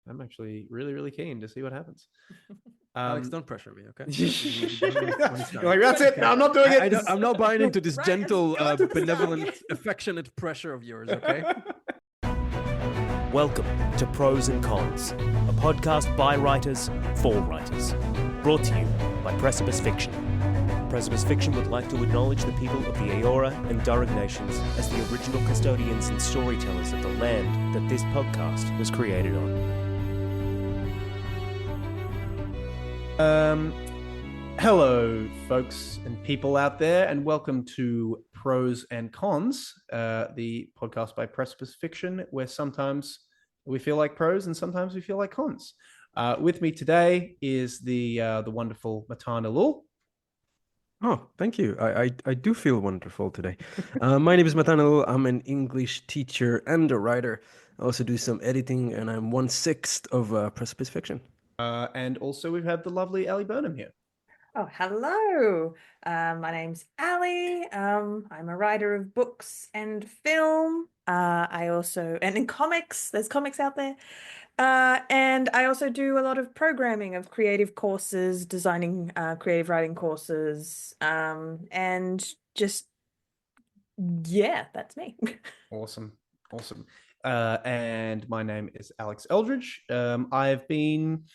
I'm actually really, really keen to see what happens. Alex, don't pressure me, okay? You're like, that's it. No, I'm not doing it. I'm not buying into this Right, gentle, let's go to the benevolent, start. affectionate pressure of yours, okay? Welcome to Pros and Cons, a podcast by writers for writers. Brought to you by Precipice Fiction. Precipice Fiction would like to acknowledge the people of the Eora and Durrag nations as the original custodians and storytellers of the land that this podcast was created on. Hello, folks and people out there, and welcome to Pros and Cons, the podcast by Precipice Fiction, where sometimes we feel like pros and sometimes we feel like cons. With me today is the wonderful Matan and Elul. Oh, thank you. I do feel wonderful today. My name is Matan and Alex. I'm an English teacher and a writer. I also do some editing, and I'm 1/6 of Precipice Fiction. And also we have the lovely Burnham here. Oh, hello. My name's Ali. I'm a writer of books and film. And in comics, there's comics out there. And I also do a lot of programming of creative courses, designing creative writing courses, and just, yeah, that's me. Awesome. And my name is Alex Eldridge. I've been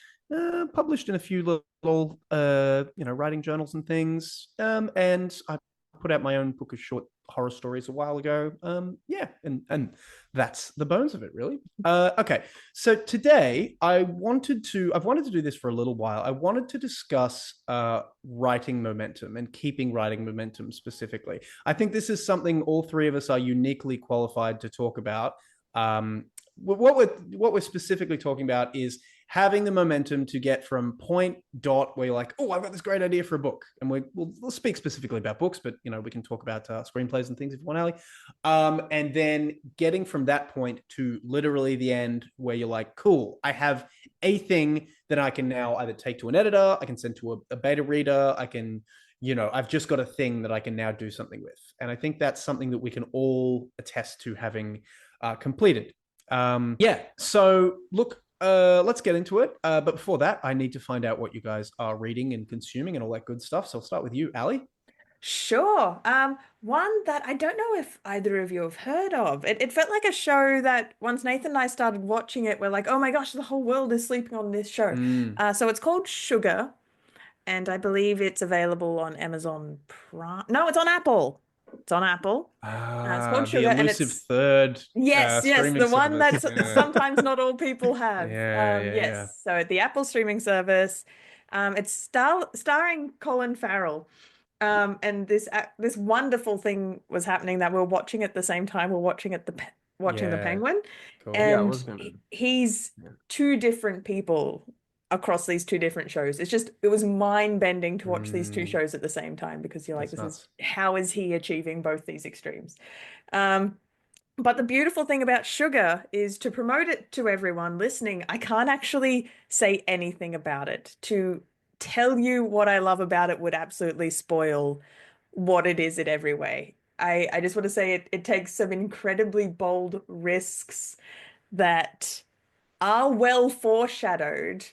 published in a few little, writing journals and things. And I put out my own book of short horror stories a while ago. And that's the bones of it, really. Okay, so today I've wanted to do this for a little while. I wanted to discuss writing momentum and keeping writing momentum specifically. I think this is something all three of us are uniquely qualified to talk about. What we're specifically talking about is having the momentum to get from point dot where you're like, oh, I've got this great idea for a book, and we'll speak specifically about books, but we can talk about screenplays and things if you want, Ali. And then getting from that point to literally the end where you're like, cool, I have a thing that I can now either take to an editor, I can send to a beta reader, I can, I've just got a thing that I can now do something with. And I think that's something that we can all attest to having completed. So look, let's get into it. But before that, I need to find out what you guys are reading and consuming and all that good stuff. So I'll start with you, Ali. Sure. One that I don't know if either of you have heard of. It felt like a show that once Nathan and I started watching it, we're like, oh my gosh, the whole world is sleeping on this show. So it's called Sugar, and I believe it's available on Amazon Prime. No, it's on Apple. It's on Apple. It's called Sugar, the elusive and it's third. yes, the one service. that sometimes not all people have. Yeah. So the Apple streaming service. It's starring Colin Farrell. And this wonderful thing was happening that we're watching at the same time. We're watching the Penguin, Cool. and he's two different people across these two different shows. It was mind-bending to watch these two shows at the same time, because you're like, how is he achieving both these extremes? But the beautiful thing about Sugar is, to promote it to everyone listening, I can't actually say anything about it. To tell you what I love about it would absolutely spoil what it is in every way. I just want to say it takes some incredibly bold risks that are well foreshadowed.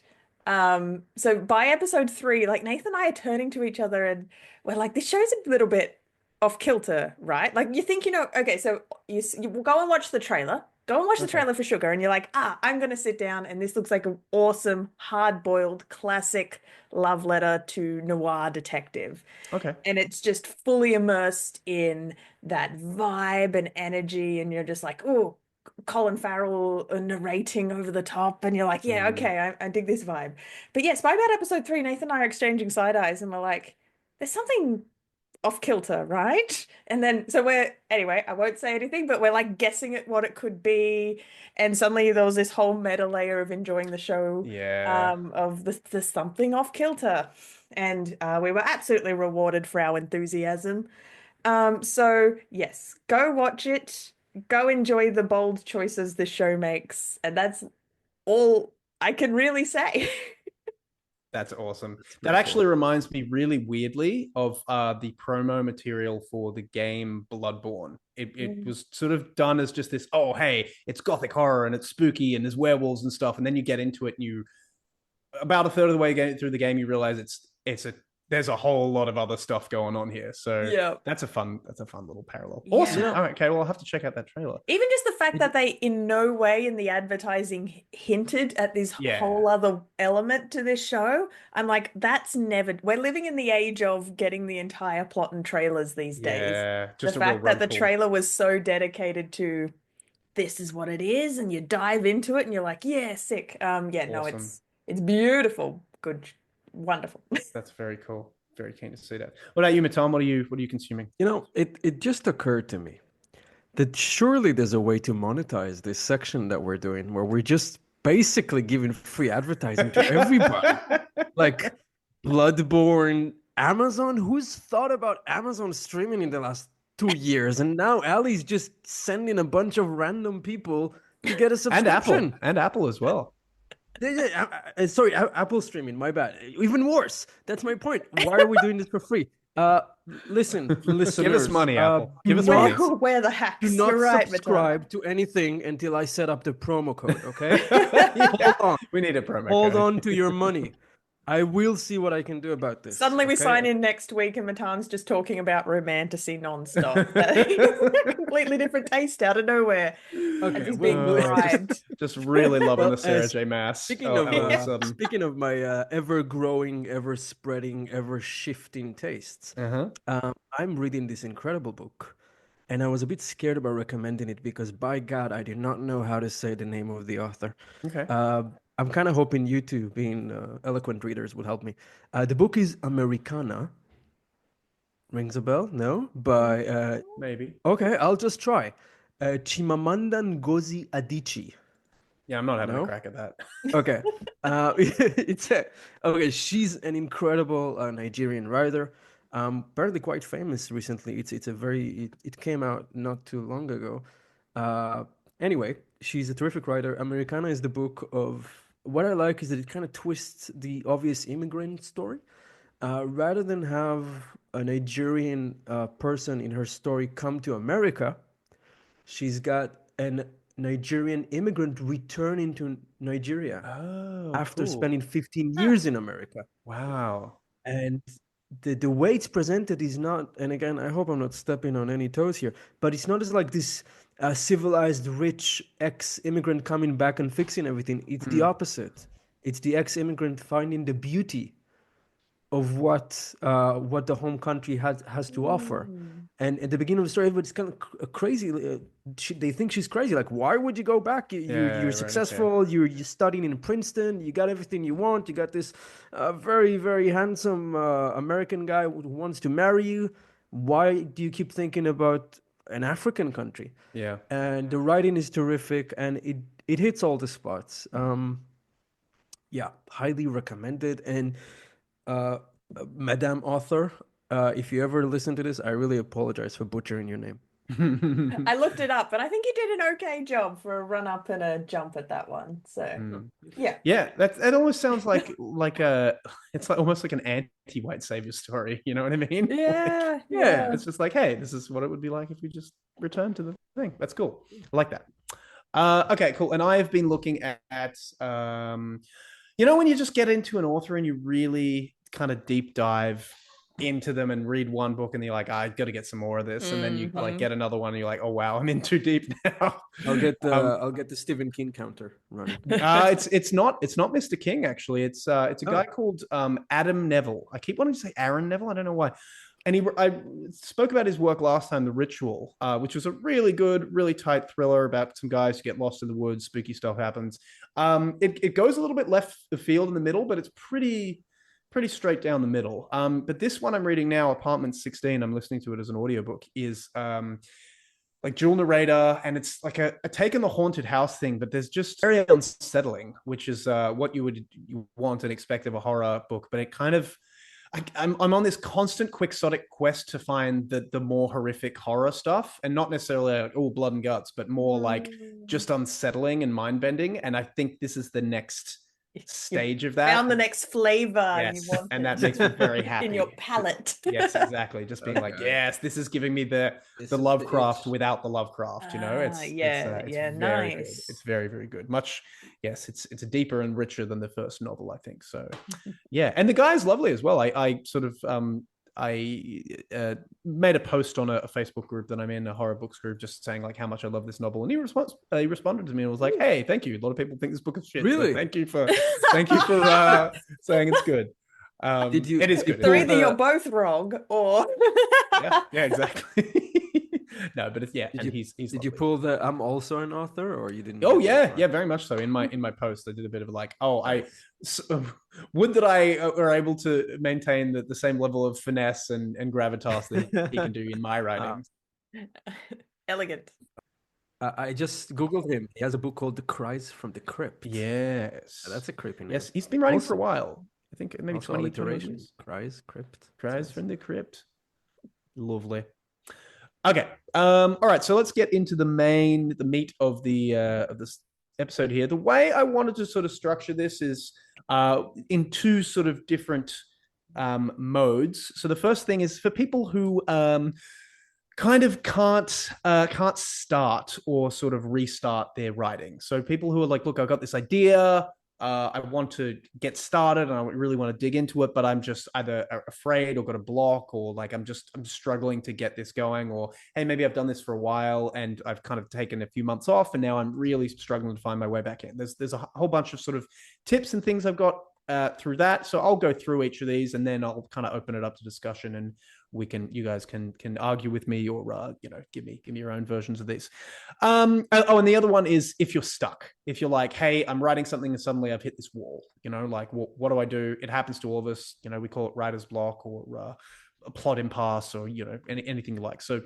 So by episode 3, like, Nathan and I are turning to each other and we're like, this show's a little bit off kilter, right? Like, you think, okay, so you go and watch the trailer. Go and watch the trailer for Sugar, and you're like, I'm going to sit down, and this looks like an awesome, hard-boiled, classic love letter to noir detective. Okay. And it's just fully immersed in that vibe and energy, and you're just like, oh, Colin Farrell narrating over the top, and you're like, yeah, okay, I dig this vibe. But yes, by about episode 3, Nathan and I are exchanging side eyes, and we're like, there's something off kilter, right? And then anyway, I won't say anything, but we're like guessing at what it could be, and suddenly there was this whole meta layer of enjoying the show, of the something off kilter, and we were absolutely rewarded for our enthusiasm. So yes, go watch it, go enjoy the bold choices the show makes, and that's all I can really say. That's awesome. That actually reminds me really weirdly of the promo material for the game Bloodborne. It was sort of done as just this, oh, hey, it's gothic horror and it's spooky and there's werewolves and stuff. And then you get into it and you, about a third of the way through the game, you realize there's a whole lot of other stuff going on here. So that's a fun little parallel. Awesome. Yeah. All right, okay, well, I'll have to check out that trailer. Even just the fact that they in no way in the advertising hinted at this whole other element to this show. I'm like, we're living in the age of getting the entire plot in trailers these days. Yeah, just the fact that the trailer was so dedicated to this is what it is, and you dive into it and you're like, yeah, sick. Awesome. No, it's beautiful. Good. Wonderful. That's very cool. Very keen to see that. What about you, Matan? What are you consuming? It just occurred to me that surely there's a way to monetize this section that we're doing, where we're just basically giving free advertising to everybody. Like Bloodborne, Amazon. Who's thought about Amazon streaming in the last 2 years? And now Ali's just sending a bunch of random people to get a subscription. And Apple as well. Sorry, Apple streaming. My bad. Even worse. That's my point. Why are we doing this for free? Listen, listeners. Give us money, Apple. Give us money. Where the hacks? Do not You're right, subscribe to anything until I set up the promo code. Okay. Hold on. We need a promo Hold code. on to your money. I will see what I can do about this. Suddenly we sign in next week and Matan's just talking about romantasy nonstop. Completely different taste out of nowhere. Okay, as he's being bribed. Just really loving the Sarah J. Maas. Speaking of my ever-growing, ever-spreading, ever-shifting tastes, I'm reading this incredible book, and I was a bit scared about recommending it because, by God, I did not know how to say the name of the author. Okay. I'm kind of hoping you two, being eloquent readers, will help me. The book is Americana. Rings a bell? No? By... Maybe. Okay, I'll just try. Chimamanda Ngozi Adichie. Yeah, I'm not having a crack at that. Okay. She's an incredible Nigerian writer. Apparently quite famous recently. It came out not too long ago. Anyway, she's a terrific writer. Americana is the book of... What I like is that it kind of twists the obvious immigrant story. Rather than have a Nigerian person in her story come to America, she's got a Nigerian immigrant returning to Nigeria after spending 15 years in America. Wow. And the way it's presented is not, and again, I hope I'm not stepping on any toes here, but it's not as like this civilized, rich ex-immigrant coming back and fixing everything. It's the opposite. It's the ex-immigrant finding the beauty of what the home country has to offer. And at the beginning of the story, everybody's kind of crazy. They think she's crazy. Like, why would you go back? You're successful. You're studying in Princeton. You got everything you want. You got this very, very handsome American guy who wants to marry you. Why do you keep thinking about an African country? Yeah. And the writing is terrific, and it hits all the spots. Highly recommended. And Madame Author, if you ever listen to this, I really apologize for butchering your name. I looked it up, and I think you did an okay job for a run up and a jump at that one. So yeah, it almost sounds like it's like almost like an anti-white savior story. You know what I mean? Yeah. It's just like, hey, this is what it would be like if we just returned to the thing. That's cool. I like that. Okay, cool. And I've been looking at when you just get into an author and you really kind of deep dive into them and read one book and you're like, I got to get some more of this, and then you like get another one and you're like, oh wow, I'm in too deep now. I'll get the Stephen King counter running. It's not Mr. King actually. It's a guy called Adam Neville. I keep wanting to say Aaron Neville. I don't know why. And I spoke about his work last time, The Ritual, which was a really good, really tight thriller about some guys who get lost in the woods. Spooky stuff happens. It goes a little bit left the field in the middle, but it's pretty straight down the middle. But this one I'm reading now, Apartment 16, I'm listening to it as an audiobook, is like dual narrator, and it's like a take on the haunted house thing, but there's just very unsettling, which is what you want and expect of a horror book. But it kind of... I'm on this constant quixotic quest to find the more horrific horror stuff, and not necessarily like, blood and guts, but more like just unsettling and mind-bending. And I think this is the next stage of that. Found the next flavor Yes, you wanted. and that makes me very happy. In your palate. Yes, exactly. Just being like, yes, this is giving me the Lovecraft without the Lovecraft. You know, it's very nice. good. It's very, very good. Much, yes, it's deeper and richer than the first novel, I think. So, yeah, and the guy is lovely as well. I sort of I made a post on a Facebook group that I'm in, a horror books group, just saying like how much I love this novel, and he responded to me and was like, "Hey, thank you. A lot of people think this book is shit. Really? So thank you for saying it's good." Did you? It is good. So either you're both wrong, or yeah, exactly. No, but it's he's Did lovely. you pull the "I'm also an author" or you didn't? Oh yeah, very much so. In my post, I did a bit of like, would that I were able to maintain the same level of finesse and gravitas that he can do in my writing. elegant. I just googled him. He has a book called "The Cries from the Crypt." Yes, That's a creepy name. yes. He's been writing for a while. I think maybe Also 20 alliterations. Cries, crypt. Cries from the Crypt. Lovely. Okay. All right. So let's get into the meat of this episode here. The way I wanted to sort of structure this is in two sort of different modes. So the first thing is for people who kind of can't start or sort of restart their writing. So people who are like, look, I've got this idea. I want to get started and I really want to dig into it, but I'm just either afraid or got a block, or like I'm struggling to get this going, or hey, maybe I've done this for a while and I've kind of taken a few months off and now I'm really struggling to find my way back in. There's a whole bunch of sort of tips and things I've got through that. So I'll go through each of these and then I'll kind of open it up to discussion, and you guys can argue with me, or give me your own versions of these. And the other one is if you're stuck, if you're like, hey, I'm writing something and suddenly I've hit this wall, like what do I do? It happens to all of us, we call it writer's block or a plot impasse, or anything you like. So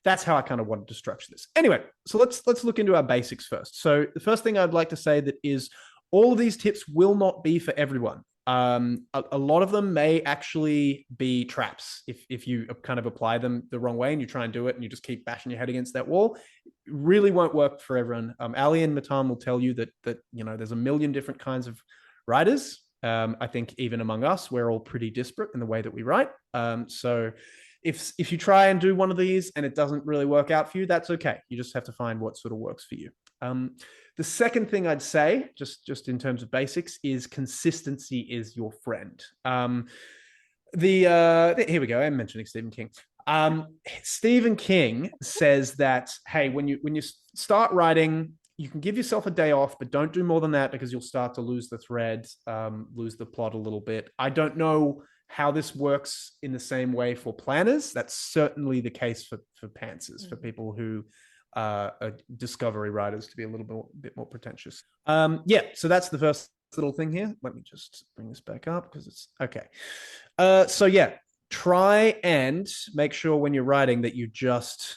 that's how I kind of wanted to structure this. Anyway, so let's look into our basics first. So the first thing I'd like to say that is all of these tips will not be for everyone. A lot of them may actually be traps if you kind of apply them the wrong way and you try and do it and you just keep bashing your head against that wall. It really won't work for everyone. Ali and Matan will tell you that there's a million different kinds of writers. I think even among us, we're all pretty disparate in the way that we write. So if you try and do one of these and it doesn't really work out for you, that's okay. You just have to find what sort of works for you. The second thing I'd say, just in terms of basics, is consistency is your friend. Here we go. I'm mentioning Stephen King. Stephen King says that, hey, when you start writing, you can give yourself a day off, but don't do more than that because you'll start to lose the thread, lose the plot a little bit. I don't know how this works in the same way for planners. That's certainly the case for pantsers, for people who discovery writers, to be a little bit more pretentious. So that's the first little thing here. Let me just bring this back up because it's okay. Try and make sure when you're writing that you just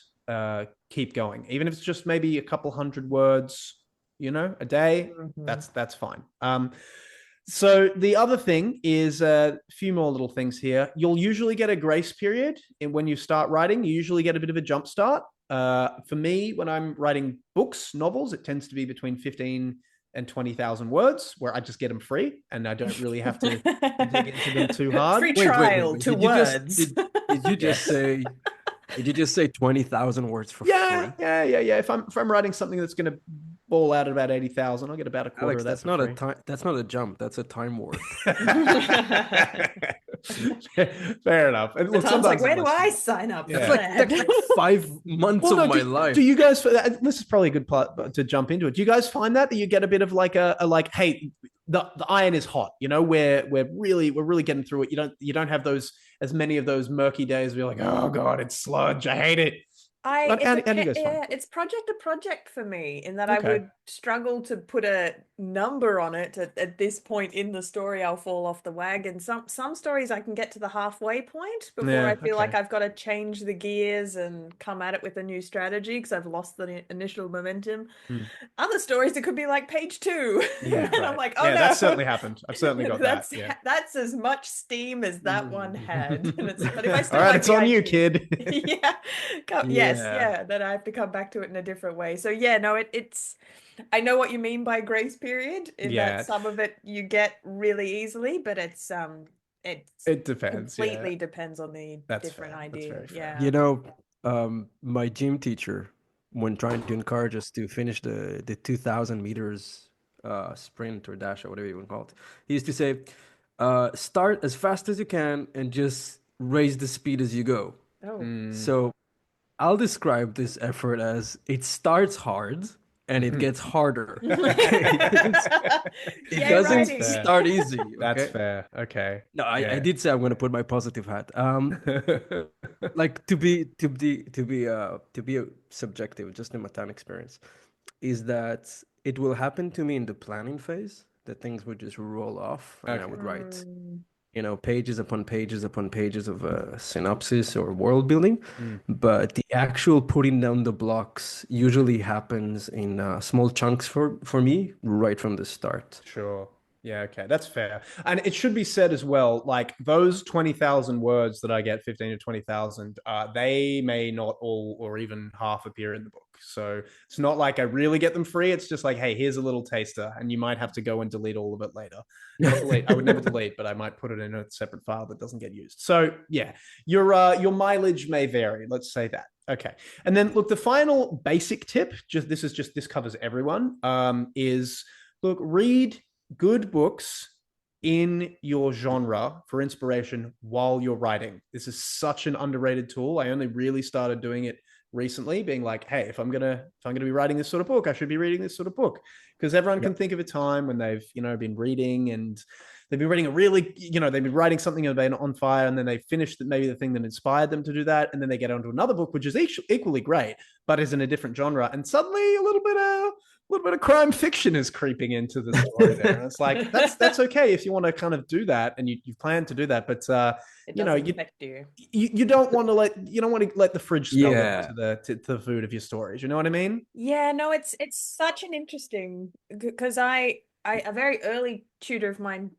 keep going, even if it's just maybe a couple hundred words, a day. That's fine. So the other thing is a few more little things here. You'll usually get a grace period when you start writing. You usually get a bit of a jump start. For me, when I'm writing novels, it tends to be between 15 and 20,000 words, where I just get them free and I don't really have to dig into them too hard. Free trial to words. Did you just say? Did you just say 20,000 words for free? Yeah. If I'm writing something that's going to ball out at about 80,000, I'll get about a quarter Alex, of that. that's not a jump. That's a time warp. Fair enough. And look, Tom's like, where do I sign up? That's like 5 months of my life. Do you guys? This is probably a good part to jump into it. Do you guys find that you get a bit of like a hey, the iron is hot. We're really getting through it. You don't have as many of those murky days where you're like, oh god, it's sludge. I hate it. It's project to project for me, in that I would struggle to put a number on it. At this point in the story, I'll fall off the wagon. Some stories I can get to the halfway point before I feel like I've got to change the gears and come at it with a new strategy because I've lost the initial momentum. Other stories, it could be like page 2. And I'm like, oh no, that's certainly happened. I've certainly got that. Yeah. That's as much steam as that one had. And but if I still all right, it's on you, kid. Yes, Yeah. that I have to come back to it in a different way. So yeah, no, it's I know what you mean by grace period in Yeah. that some of it you get really easily, but it's It depends. Yeah. completely depends on the That's different fair. That's idea. very fair. You know, my gym teacher, when trying to encourage us to finish the 2,000 meters sprint or dash or whatever you want to call it, he used to say, start as fast as you can and just raise the speed as you go. Oh. So I'll describe this effort as it starts hard and it gets harder. It Yay, doesn't writing. start easy. That's Okay? fair. Okay. No, I Yeah. did say I'm going to put my positive hat. Like to be subjective, just in Matan experience, is that it will happen to me in the planning phase that things would just roll off and I Okay. would write, pages upon pages upon pages of synopsis or world building. But the actual putting down the blocks usually happens in small chunks for me right from the start. Sure. Yeah, okay. That's fair. And it should be said as well, like those 20,000 words that I get, 15 to 20,000, they may not all or even half appear in the book. So it's not like I really get them free. It's just like, hey, here's a little taster, and you might have to go and delete all of it later. Not delete. I would never delete, but I might put it in a separate file that doesn't get used. So yeah, your mileage may vary. Let's say that. Okay. And then look, the final basic tip, this covers everyone, is look, read good books in your genre for inspiration while you're writing. This is such an underrated tool. I only really started doing it recently, being like, hey, if I'm gonna be writing this sort of book, I should be reading this sort of book. Because everyone can think of a time when they've, been reading and they've been reading they've been writing something and they've been on fire, and then they finished maybe the thing that inspired them to do that, and then they get onto another book which is equally great but is in a different genre, and suddenly a little bit of crime fiction is creeping into the story there. And it's like that's okay if you want to kind of do that and you plan to do that, but It doesn't affect you. you don't want to let the fridge smell to the food of your stories. You know what I mean? Yeah, no, it's such an interesting, because I a very early tutor of mine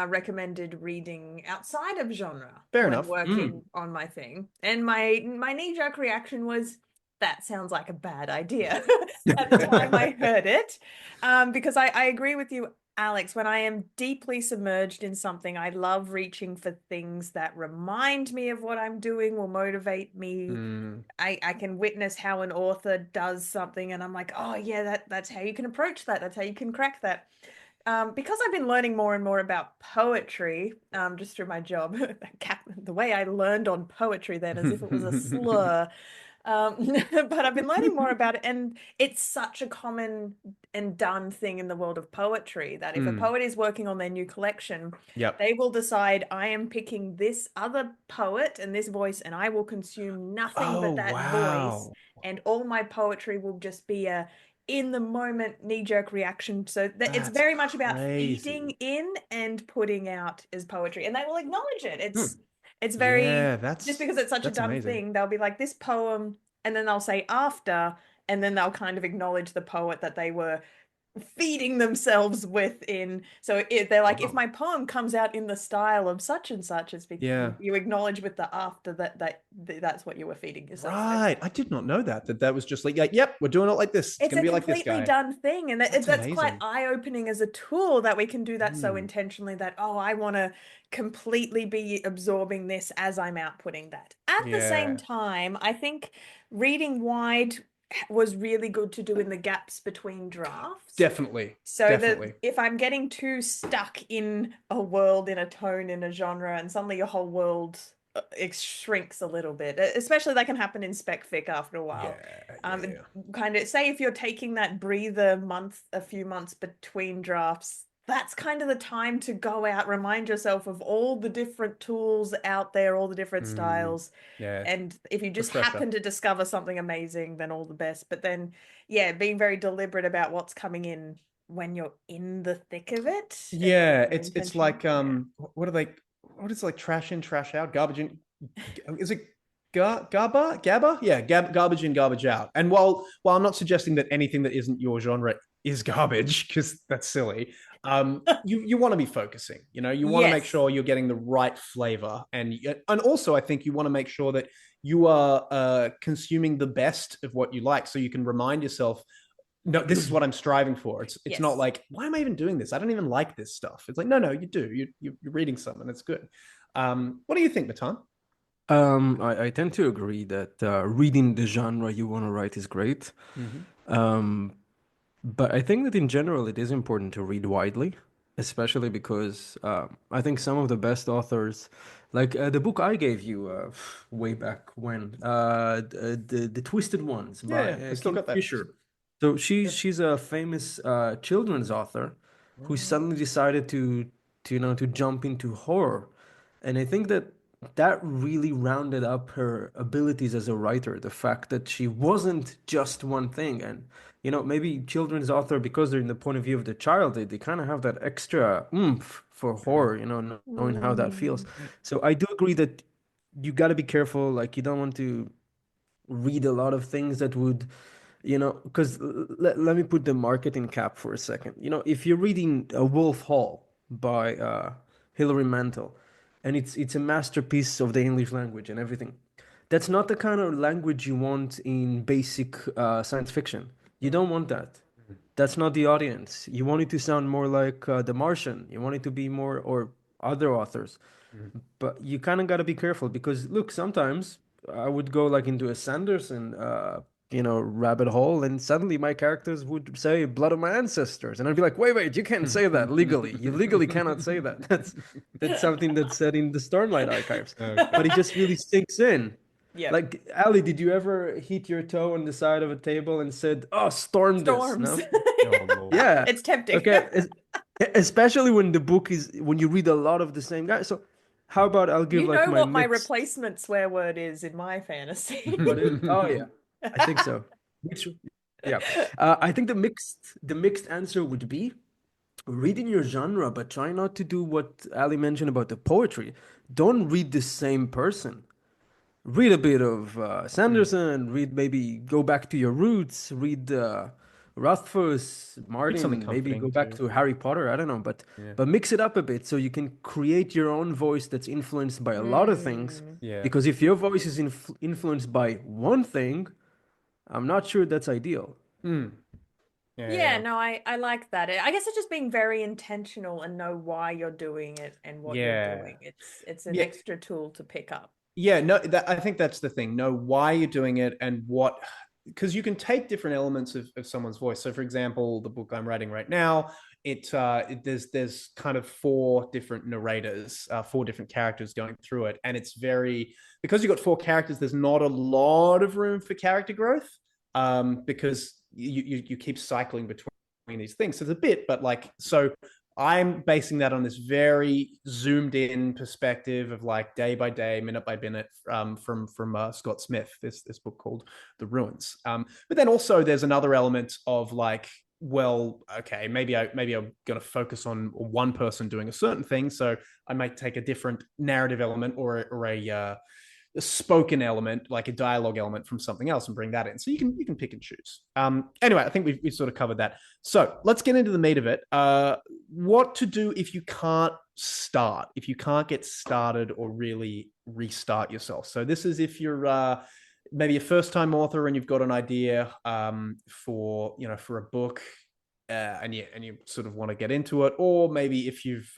recommended reading outside of genre Fair when enough. working on my thing, and my knee-jerk reaction was, that sounds like a bad idea at the time I heard it, because I agree with you, Alex. When I am deeply submerged in something, I love reaching for things that remind me of what I'm doing, will motivate me. I can witness how an author does something and I'm like, oh yeah, that's how you can approach that. That's how you can crack that. Because I've been learning more and more about poetry, just through my job, the way I learned on poetry then, as if it was a slur. But I've been learning more about it, and it's such a common and done thing in the world of poetry that if a poet is working on their new collection, they will decide, I am picking this other poet and this voice, and I will consume nothing but that voice, and all my poetry will just be a in the moment knee-jerk reaction. So it's very much about feeding in and putting out as poetry, and they will acknowledge it. It's very, just because it's such a dumb thing, they'll be like, this poem, and then they'll say after, and then they'll kind of acknowledge the poet that they were feeding themselves within. So they're like, if my poem comes out in the style of such and such, it's because you acknowledge with the after that's what you were feeding yourself. Right. I did not know that was just like, yep, we're doing it like this. It's gonna be like this guy. It's a completely done thing, and that's quite eye-opening as a tool, that we can do that so intentionally, that I want to completely be absorbing this as I'm outputting that. At the same time, I think reading wide was really good to do in the gaps between drafts. Definitely. So that if I'm getting too stuck in a world, in a tone, in a genre, and suddenly your whole world it shrinks a little bit, especially that can happen in spec fic after a while. Kind of say if you're taking that breather a few months between drafts, that's kind of the time to go out, remind yourself of all the different tools out there, all the different styles. And if you just happen to discover something amazing, then all the best. But then, being very deliberate about what's coming in when you're in the thick of it. It's like, what is like trash in, trash out, garbage in, is it GABA? Yeah, garbage in, garbage out. And while I'm not suggesting that anything that isn't your genre is garbage, because that's silly, you want to be focusing. You want to make sure you're getting the right flavor, and also I think you want to make sure that you are consuming the best of what you like, so you can remind yourself, no, this is what I'm striving for. It's not like, why am I even doing this? I don't even like this stuff. It's like, no, you do. You're reading something. It's good. What do you think, Matan? I tend to agree that reading the genre you want to write is great. But I think that in general it is important to read widely, especially because I think some of the best authors, like the book I gave you way back when, the Twisted Ones by I still Kim got that. Fisher. So she's a famous children's author who suddenly decided to jump into horror, and I think that really rounded up her abilities as a writer. The fact that she wasn't just one thing, and maybe children's author, because they're in the point of view of the child, they kind of have that extra oomph for horror, knowing how that feels. So I do agree that you got to be careful. Like, you don't want to read a lot of things that would, because let me put the marketing cap for a second. If you're reading a Wolf Hall by Hilary Mantel, and it's a masterpiece of the English language and everything, that's not the kind of language you want in basic science fiction. You don't want that. That's not the audience. You want it to sound more like The Martian. You want it to be more, or other authors. But you kind of got to be careful, because look, sometimes I would go like into a Sanderson, rabbit hole, and suddenly my characters would say "blood of my ancestors," and I'd be like, "Wait, you can't say that legally. You legally cannot say that. That's something that's said in the Stormlight archives." Okay. But it just really sinks in. Yeah. Like, Ali, did you ever hit your toe on the side of a table and said, "Oh, storms." No? Oh, yeah, it's tempting. Okay, especially when the book is, when you read a lot of the same guy. So, how about I'll give like my my replacement swear word is in my fantasy? Oh yeah, I think so. I think the mixed answer would be read in your genre, but try not to do what Ali mentioned about the poetry. Don't read the same person. Read a bit of Sanderson. Read, maybe go back to your roots. Read Rothfuss, Martin. Maybe go back to Harry Potter. I don't know, but mix it up a bit so you can create your own voice that's influenced by a lot of things. Yeah. Because if your voice is influenced by one thing, I'm not sure that's ideal. No, I like that. I guess it's just being very intentional and know why you're doing it and what you're doing. It's an extra tool to pick up. Yeah, no, I think that's the thing. Know why you're doing it and what, because you can take different elements of someone's voice. So, for example, the book I'm writing right now, there's kind of 4 different narrators, 4 different characters going through it, and it's because you've got 4 characters. There's not a lot of room for character growth, because you keep cycling between these things. So it's a bit, but like, so I'm basing that on this very zoomed in perspective of like day by day, minute by minute, from Scott Smith, this book called The Ruins. But then also there's another element of like, well, okay, maybe I'm going to focus on one person doing a certain thing. So I might take a different narrative element or a spoken element, like a dialogue element from something else, and bring that in. So you can pick and choose. Anyway, I think we've sort of covered that. So let's get into the meat of it. What to do if you can't get started or really restart yourself. So this is if you're maybe a first-time author and you've got an idea for a book, and you sort of want to get into it, or maybe if you've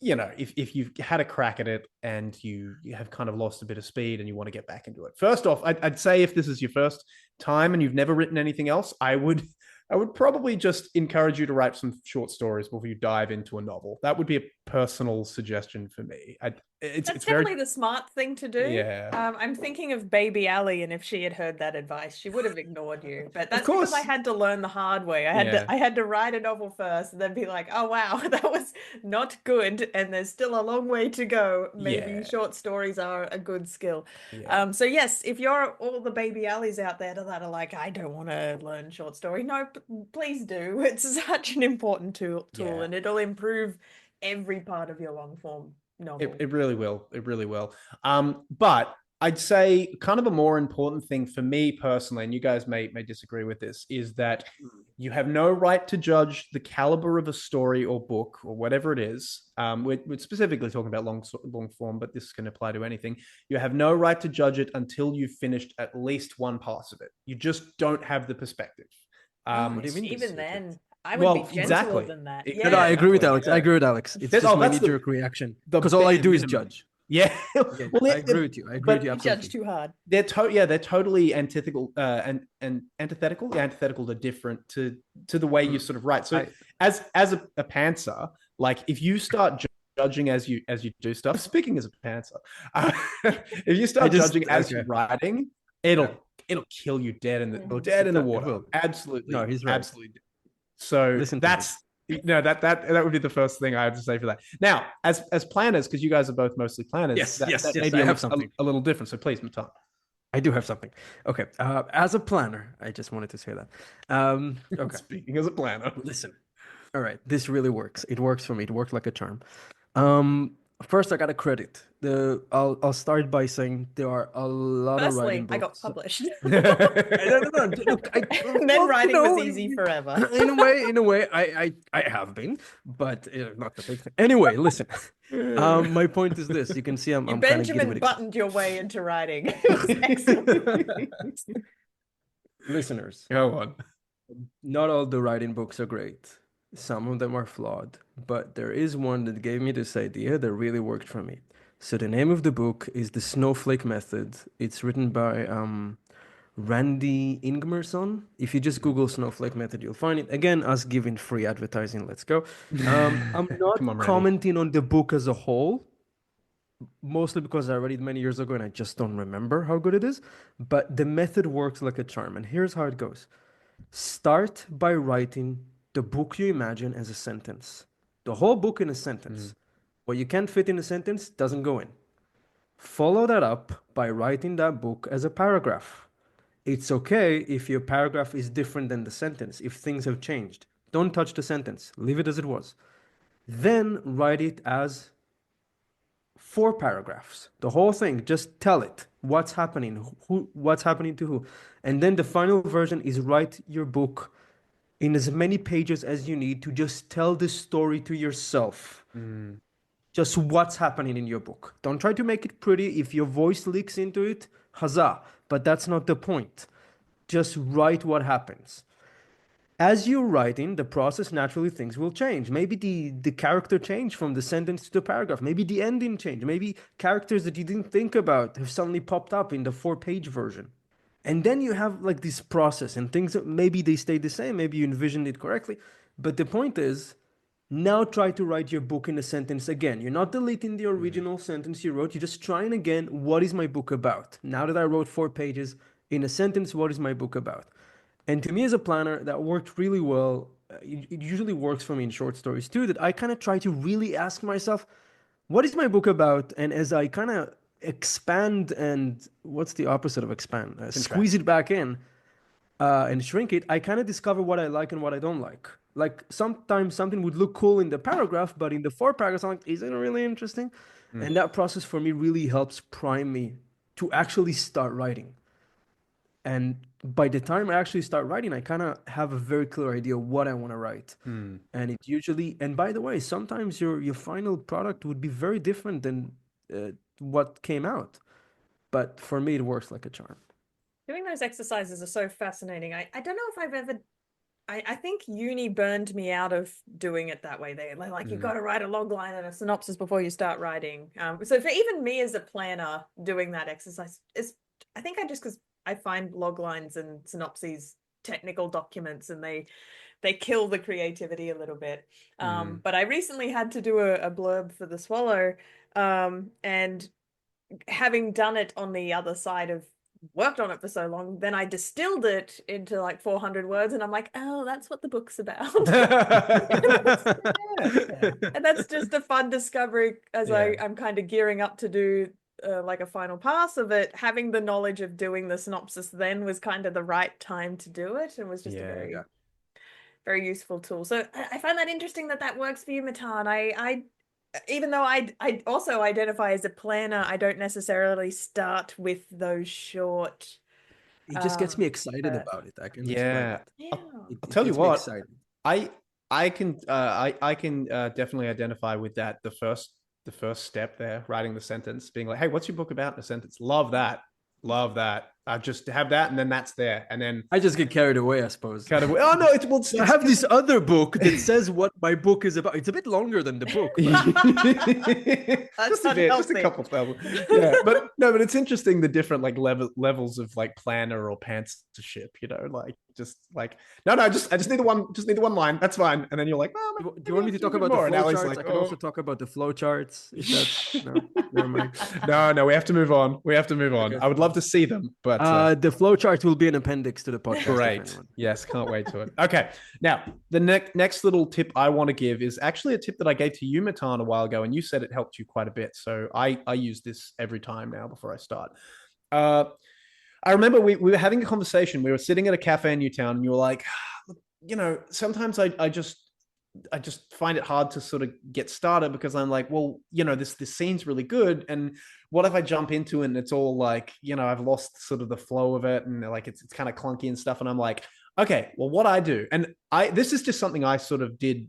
if you've had a crack at it and you have kind of lost a bit of speed and you want to get back into it. First off, I'd say if this is your first time and you've never written anything else, I would probably just encourage you to write some short stories before you dive into a novel. That would be a personal suggestion for me. It's definitely the smart thing to do. Yeah. I'm thinking of Baby Ali, and if she had heard that advice, she would have ignored you. But that's because I had to learn the hard way. I had to write a novel first and then be like, oh wow, that was not good, and there's still a long way to go. Maybe short stories are a good skill. Yeah. So yes, if you're all the Baby Alis out there that are like, I don't want to learn short story, no, please do. It's such an important tool, and it'll improve every part of your long form novel. It really will. It really will. But I'd say kind of a more important thing for me personally, and you guys may disagree with this, is that you have no right to judge the caliber of a story or book or whatever it is. We're specifically talking about long form, but this can apply to anything. You have no right to judge it until you've finished at least one pass of it. You just don't have the perspective. What do you mean? Even then, I would be gentler exactly. than that. No, I agree with exactly, Alex. I agree with Alex. It's just my knee-jerk reaction. Because all I do is judge. Yeah. I agree with you. I agree with you You absolutely. judge too hard. They're totally antithetical and antithetical. Yeah, antithetical to different to the way you sort of write. So as a pantser, like if you start judging as you do stuff, speaking as a pantser, if you start judging as you're writing, it'll kill you dead in the water. Absolutely. No, he's right. Absolutely. So that's that would be the first thing I have to say for that. Now, as planners, because you guys are both mostly planners, yes, maybe I have something a little different. So please, Matan. I do have something. Okay, as a planner, I just wanted to say that. Okay. Speaking as a planner, listen. All right, this really works. It works for me. It worked like a charm. First, I got to credit. I'll start by saying there are a lot of writing books. I got published. No, look, and then writing was easy forever. In a way, I have been, but not the big thing. Anyway, listen. My point is this: you can see I'm Benjamin buttoned your way into writing. It was excellent. Listeners, go on. Not all the writing books are great. Some of them are flawed, but there is one that gave me this idea that really worked for me. So the name of the book is The Snowflake Method. It's written by Randy Ingmerson. If you just Google Snowflake Method, you'll find it. Again, us giving free advertising. Let's go. I'm not commenting on the book as a whole, mostly because I read it many years ago and I just don't remember how good it is. But the method works like a charm. And here's how it goes. Start by writing the book you imagine as a sentence. The whole book in a sentence. What you can't fit in a sentence doesn't go in. Follow that up by writing that book as a paragraph. It's okay if your paragraph is different than the sentence, if things have changed. Don't touch the sentence. Leave it as it was. Then write it as 4 paragraphs. The whole thing, just tell it. What's happening? What's happening to who? And then the final version is write your book in as many pages as you need to just tell the story to yourself. Just what's happening in your book. Don't try to make it pretty. If your voice leaks into it, huzzah. But that's not the point. Just write what happens. As you're writing, the process, naturally, things will change. Maybe the character changed from the sentence to the paragraph. Maybe the ending changed. Maybe characters that you didn't think about have suddenly popped up in the 4-page version. And then you have like this process and things that maybe they stay the same, maybe you envisioned it correctly. But the point is, now try to write your book in a sentence again. You're not deleting the original sentence you wrote. You're just trying again, what is my book about? Now that I wrote 4 pages in a sentence, what is my book about? And to me as a planner, that worked really well. It usually works for me in short stories too, that I kind of try to really ask myself, what is my book about? And as I kind of expand and what's the opposite of expand? Squeeze it back in and shrink it, I kind of discover what I like and what I don't like. Like sometimes something would look cool in the paragraph, but in the 4 paragraphs, I'm like, is it really interesting? And that process for me really helps prime me to actually start writing. And by the time I actually start writing, I kind of have a very clear idea of what I want to write. And it usually, and by the way, sometimes your final product would be very different than what came out. But for me, it works like a charm. Doing those exercises are so fascinating. I don't know if I've ever... I think uni burned me out of doing it that way. They're like, you've got to write a log line and a synopsis before you start writing. So for even me as a planner, doing that exercise is, I think because I find log lines and synopses technical documents and they kill the creativity a little bit. But I recently had to do a blurb for The Swallow, and having done it on the other side of worked on it for so long, then I distilled it into like 400 words and I'm like, oh, that's what the book's about. And that's just a fun discovery as I'm kind of gearing up to do like a final pass of it. Having the knowledge of doing the synopsis then was kind of the right time to do it, and was just a very useful tool. So I find that interesting that works for you, Matan. even though I also identify as a planner, I don't necessarily start with those short. It just gets me excited about it. I can explain it. Yeah. I'll tell you gets me what. excited. I can definitely identify with that. The first step there, writing the sentence, being like, "Hey, what's your book about?" In a sentence. Love that. I just have that, and then that's there, and then I just get carried away, I suppose. kind of. Oh no, it's I have this other book that says what my book is about. It's a bit longer than the book. That's just a couple of levels. Yeah, but it's interesting the different like levels of like planner or pantsership. Like just like no, I just need the one line. That's fine. And then you're like, oh, do you want me to talk about the flow charts? I can also talk about the flow charts. If that's no, never mind. No, we have to move on. Okay. I would love to see them, but the flow chart will be an appendix to the podcast. Great. Yes, can't wait to it. Okay. Now, the next little tip I want to give is actually a tip that I gave to you, Matan, a while ago, and you said it helped you quite a bit. So I use this every time now before I start. I remember we were having a conversation. We were sitting at a cafe in Newtown, and you were like, sometimes I just find it hard to sort of get started because I'm like, well, this scene's really good, and what if I jump into it and it's all like, I've lost sort of the flow of it, and like it's kind of clunky and stuff, and I'm like, okay, well, what I do, and this is just something I sort of did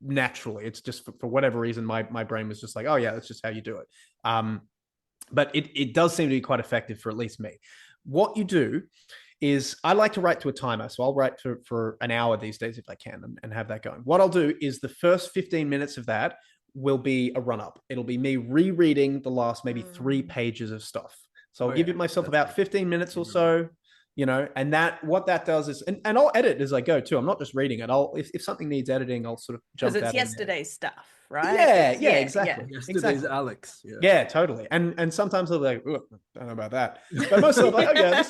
naturally. It's just for whatever reason, my brain was just like, oh yeah, that's just how you do it. But it does seem to be quite effective for at least me. What you do is I like to write to a timer. So I'll write for an hour these days if I can and have that going. What I'll do is the first 15 minutes of that will be a run-up. It'll be me rereading the last maybe 3 pages of stuff. So I'll give myself about 15 minutes or so, and what that does is, and I'll edit as I go too. I'm not just reading it. If something needs editing, I'll sort of jump that in. Because it's yesterday's stuff, right? Yeah, exactly. Yesterday's Alex. Yeah, totally. And sometimes I'll be like, I don't know about that. But most of the time, like, oh yeah,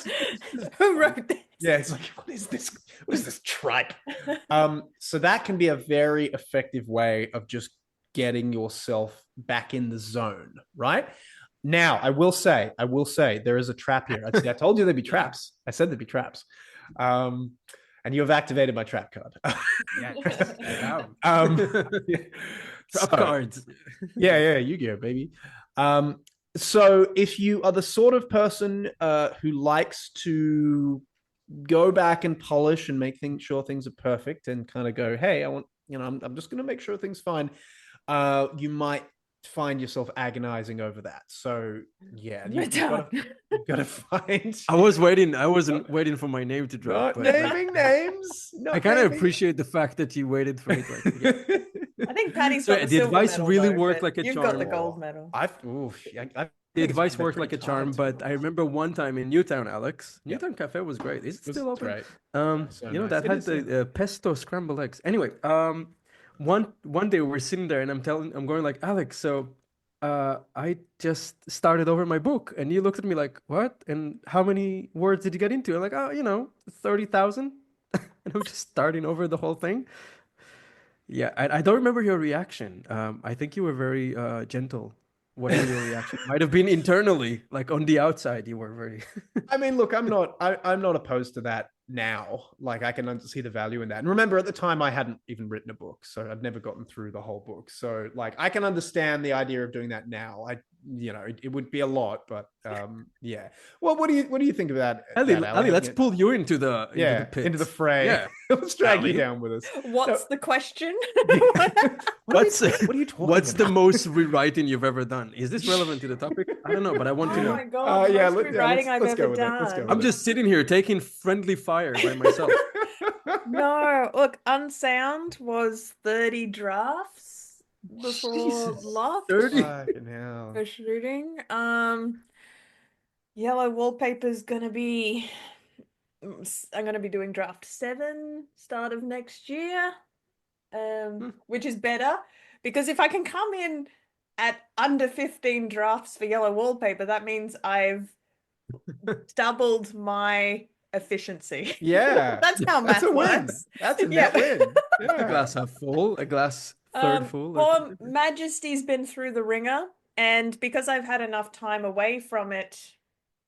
who wrote this? Yeah, it's like, what is this? What is this tripe? So that can be a very effective way of just getting yourself back in the zone, right? Now, I will say there is a trap here. I told you there'd be traps. I said there'd be traps. And you have activated my trap card. Trap cards. Yeah, you go, baby. So if you are the sort of person who likes to go back and polish and make sure things are perfect and kind of go, hey, I want, I'm just going to make sure things fine. You might find yourself agonizing over that. So yeah, you've got to find. I wasn't waiting for my name to drop. Not naming names. I kind of appreciate the fact that you waited for it. I think Paddy's got the advice medal, really though, worked like a charm. You've got the gold medal. The advice worked like a charm, but I remember one time in Newtown, Alex. Newtown Cafe was great. Is it still open? Great. That had the pesto scrambled eggs. Anyway, one day we're sitting there and I'm going like, Alex, so I just started over my book, and you looked at me like, what? And how many words did you get into? I'm like, 30,000. And I'm just starting over the whole thing. Yeah, I don't remember your reaction. I think you were very gentle. Whatever your reaction might have been internally, like on the outside, you were very. I mean, look, I'm not opposed to that now. Like, I can see the value in that. And remember, at the time, I hadn't even written a book, so I'd never gotten through the whole book. So, like, I can understand the idea of doing that now. It would be a lot, but yeah. Well, what do you think of that? Ali, let's pull you into the into the fray. Yeah. Let's drag you down with us. What's the question? What are you talking What's about? the most rewriting you've ever done? Is this relevant to the topic? I don't know, but I want to know. Oh my god! Most rewriting I've ever done. I'm just sitting here taking friendly fire by myself. No, look, Unsound was 30 drafts before lock 30 for shooting. Yellow Wallpaper's gonna be. I'm gonna be doing draft 7 start of next year, which is better because if I can come in at under 15 drafts for Yellow Wallpaper, that means I've doubled my efficiency. Yeah, that's how math works. That's a net win. Yeah. A glass half full, a glass third full. Poor Majesty's been through the ringer, and because I've had enough time away from it,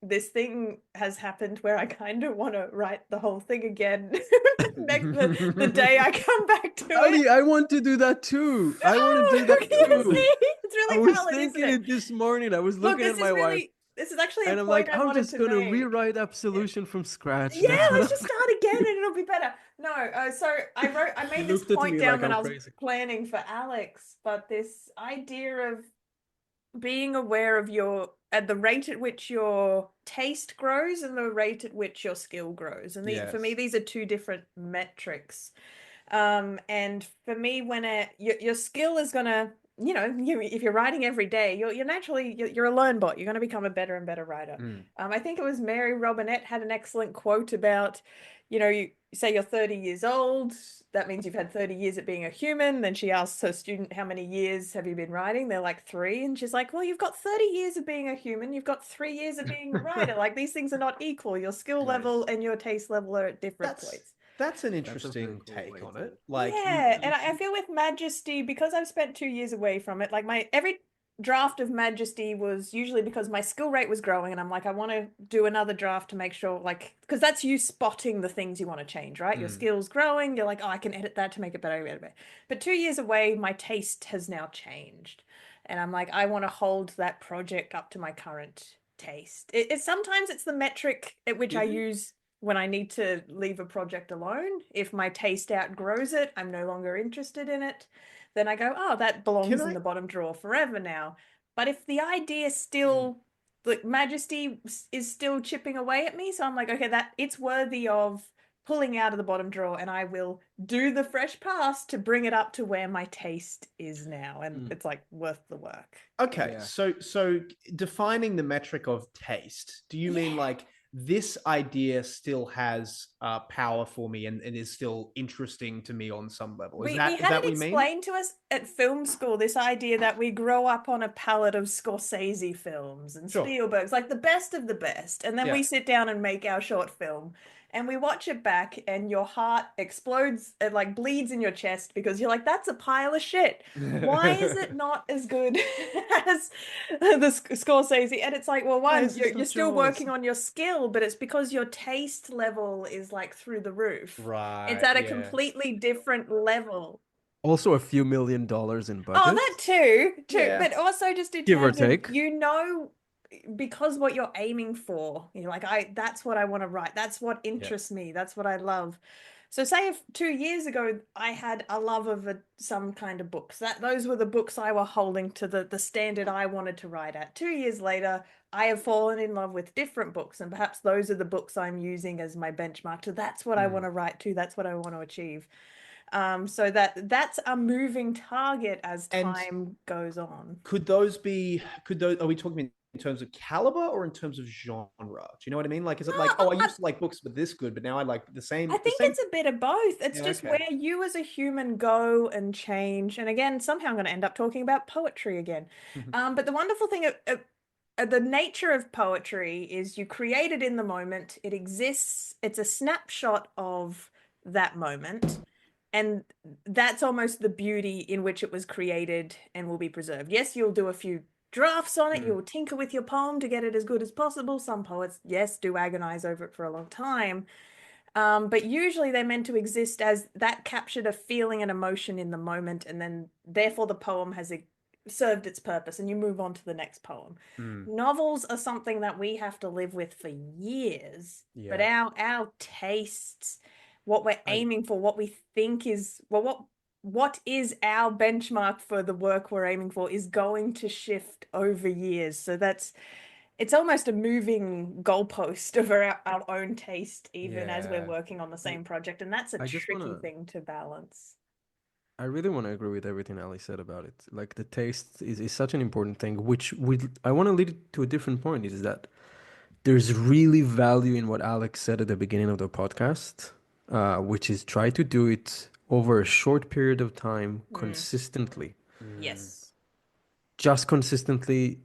this thing has happened where I kind of want to write the whole thing again the day I come back to Ali, it. I want to do that too. I want to do that You too. see? It's I really was valid, isn't thinking it? it this morning. I was Look, looking at my wife, this is actually a and I'm point like, I I'm wanted just to gonna make. rewrite Absolution from scratch. Yeah, That's what let's I'm just start again and it'll be better. No, so I He made this looked at point me down like when I'm I was crazy. planning for Alex, but this idea of being aware of at the rate at which your taste grows and the rate at which your skill grows. And for me, Yes. these are two different metrics. And for me, when your skill is gonna, if you're writing every day, you're naturally you're a learn bot. You're going to become a better and better writer. I think it was Mary Robinette had an excellent quote about, you say you're 30 years old. That means you've had 30 years at being a human. Then she asks her student, how many years have you been writing? They're like 3. And she's like, well, you've got 30 years of being a human. You've got 3 years of being a writer. Like, these things are not equal. Your skill level and your taste level are at different points. That's an That's a interesting very cool take way on to- it. Like, yeah, and I feel with Majesty, because I've spent 2 years away from it, like every draft of Majesty was usually because my skill rate was growing, and I'm like, I want to do another draft to make sure, like, because that's you spotting the things you want to change, right? Your skill's growing, you're like, oh, I can edit that to make it better, better, better. But 2 years away, my taste has now changed, and I'm like, I want to hold that project up to my current taste. Sometimes it's the metric at which I use when I need to leave a project alone. If my taste outgrows it, I'm no longer interested in it. Then I go, oh, that belongs in the bottom drawer forever now. But if the idea still, like, Majesty is still chipping away at me, so I'm like, okay, that it's worthy of pulling out of the bottom drawer, and I will do the fresh pass to bring it up to where my taste is now, and it's like worth the work. okay, Yeah. so defining the metric of taste, do you mean like this idea still has power for me and is still interesting to me on some level? Is We that had it what you mean? explained to us at film school, this idea that we grow up on a palette of Scorsese films and Sure. Spielberg's, like the best of the best. And then Yeah. we sit down and make our short film. And we watch it back and your heart explodes, it like bleeds in your chest because you're like, that's a pile of shit. Why is it not as good as the Scorsese? And it's like, well, Why one, is this you're not still yours? working on your skill, but it's because your taste level is like through the roof. Right. It's at a yeah. completely different level. Also, a few $1 million in budget. Oh, that too. Yeah. But also just in Give or terms of, take. because what you're aiming for, like, that's what I want to write. That's what interests me. That's what I love. So say if 2 years ago I had a love of some kind of books, those were the books I were holding to the standard I wanted to write at. 2 years later, I have fallen in love with different books, and perhaps those are the books I'm using as my benchmark to that's what I want to write to, that's what I want to achieve. So that's a moving target as time goes on. Are we talking in terms of caliber or in terms of genre? Do you know what I mean? Like, is it like, I used to like books but this good, but now I like the same? I think it's a bit of both. It's just okay. where you as a human go and change. And again, somehow I'm going to end up talking about poetry again. But the wonderful thing the nature of poetry is you create it in the moment. It exists. It's a snapshot of that moment. And that's almost the beauty in which it was created and will be preserved. Yes, you'll do a few drafts on it. You'll tinker with your poem to get it as good as possible. Some poets, yes, do agonize over it for a long time. But usually they're meant to exist as that captured a feeling and emotion in the moment. And then therefore the poem has served its purpose and you move on to the next poem. Novels are something that we have to live with for years. Yeah. But our tastes, what we're aiming for, what we think is, well, what is our benchmark for the work we're aiming for is going to shift over years. So it's almost a moving goalpost of our own taste, even as we're working on the same project. And that's a tricky thing to balance. I really want to agree with everything Ali said about it. Like, the taste is such an important thing, which I want to lead it to a different point, is that there's really value in what Alex said at the beginning of the podcast, which is try to do it over a short period of time consistently. Yes. just consistently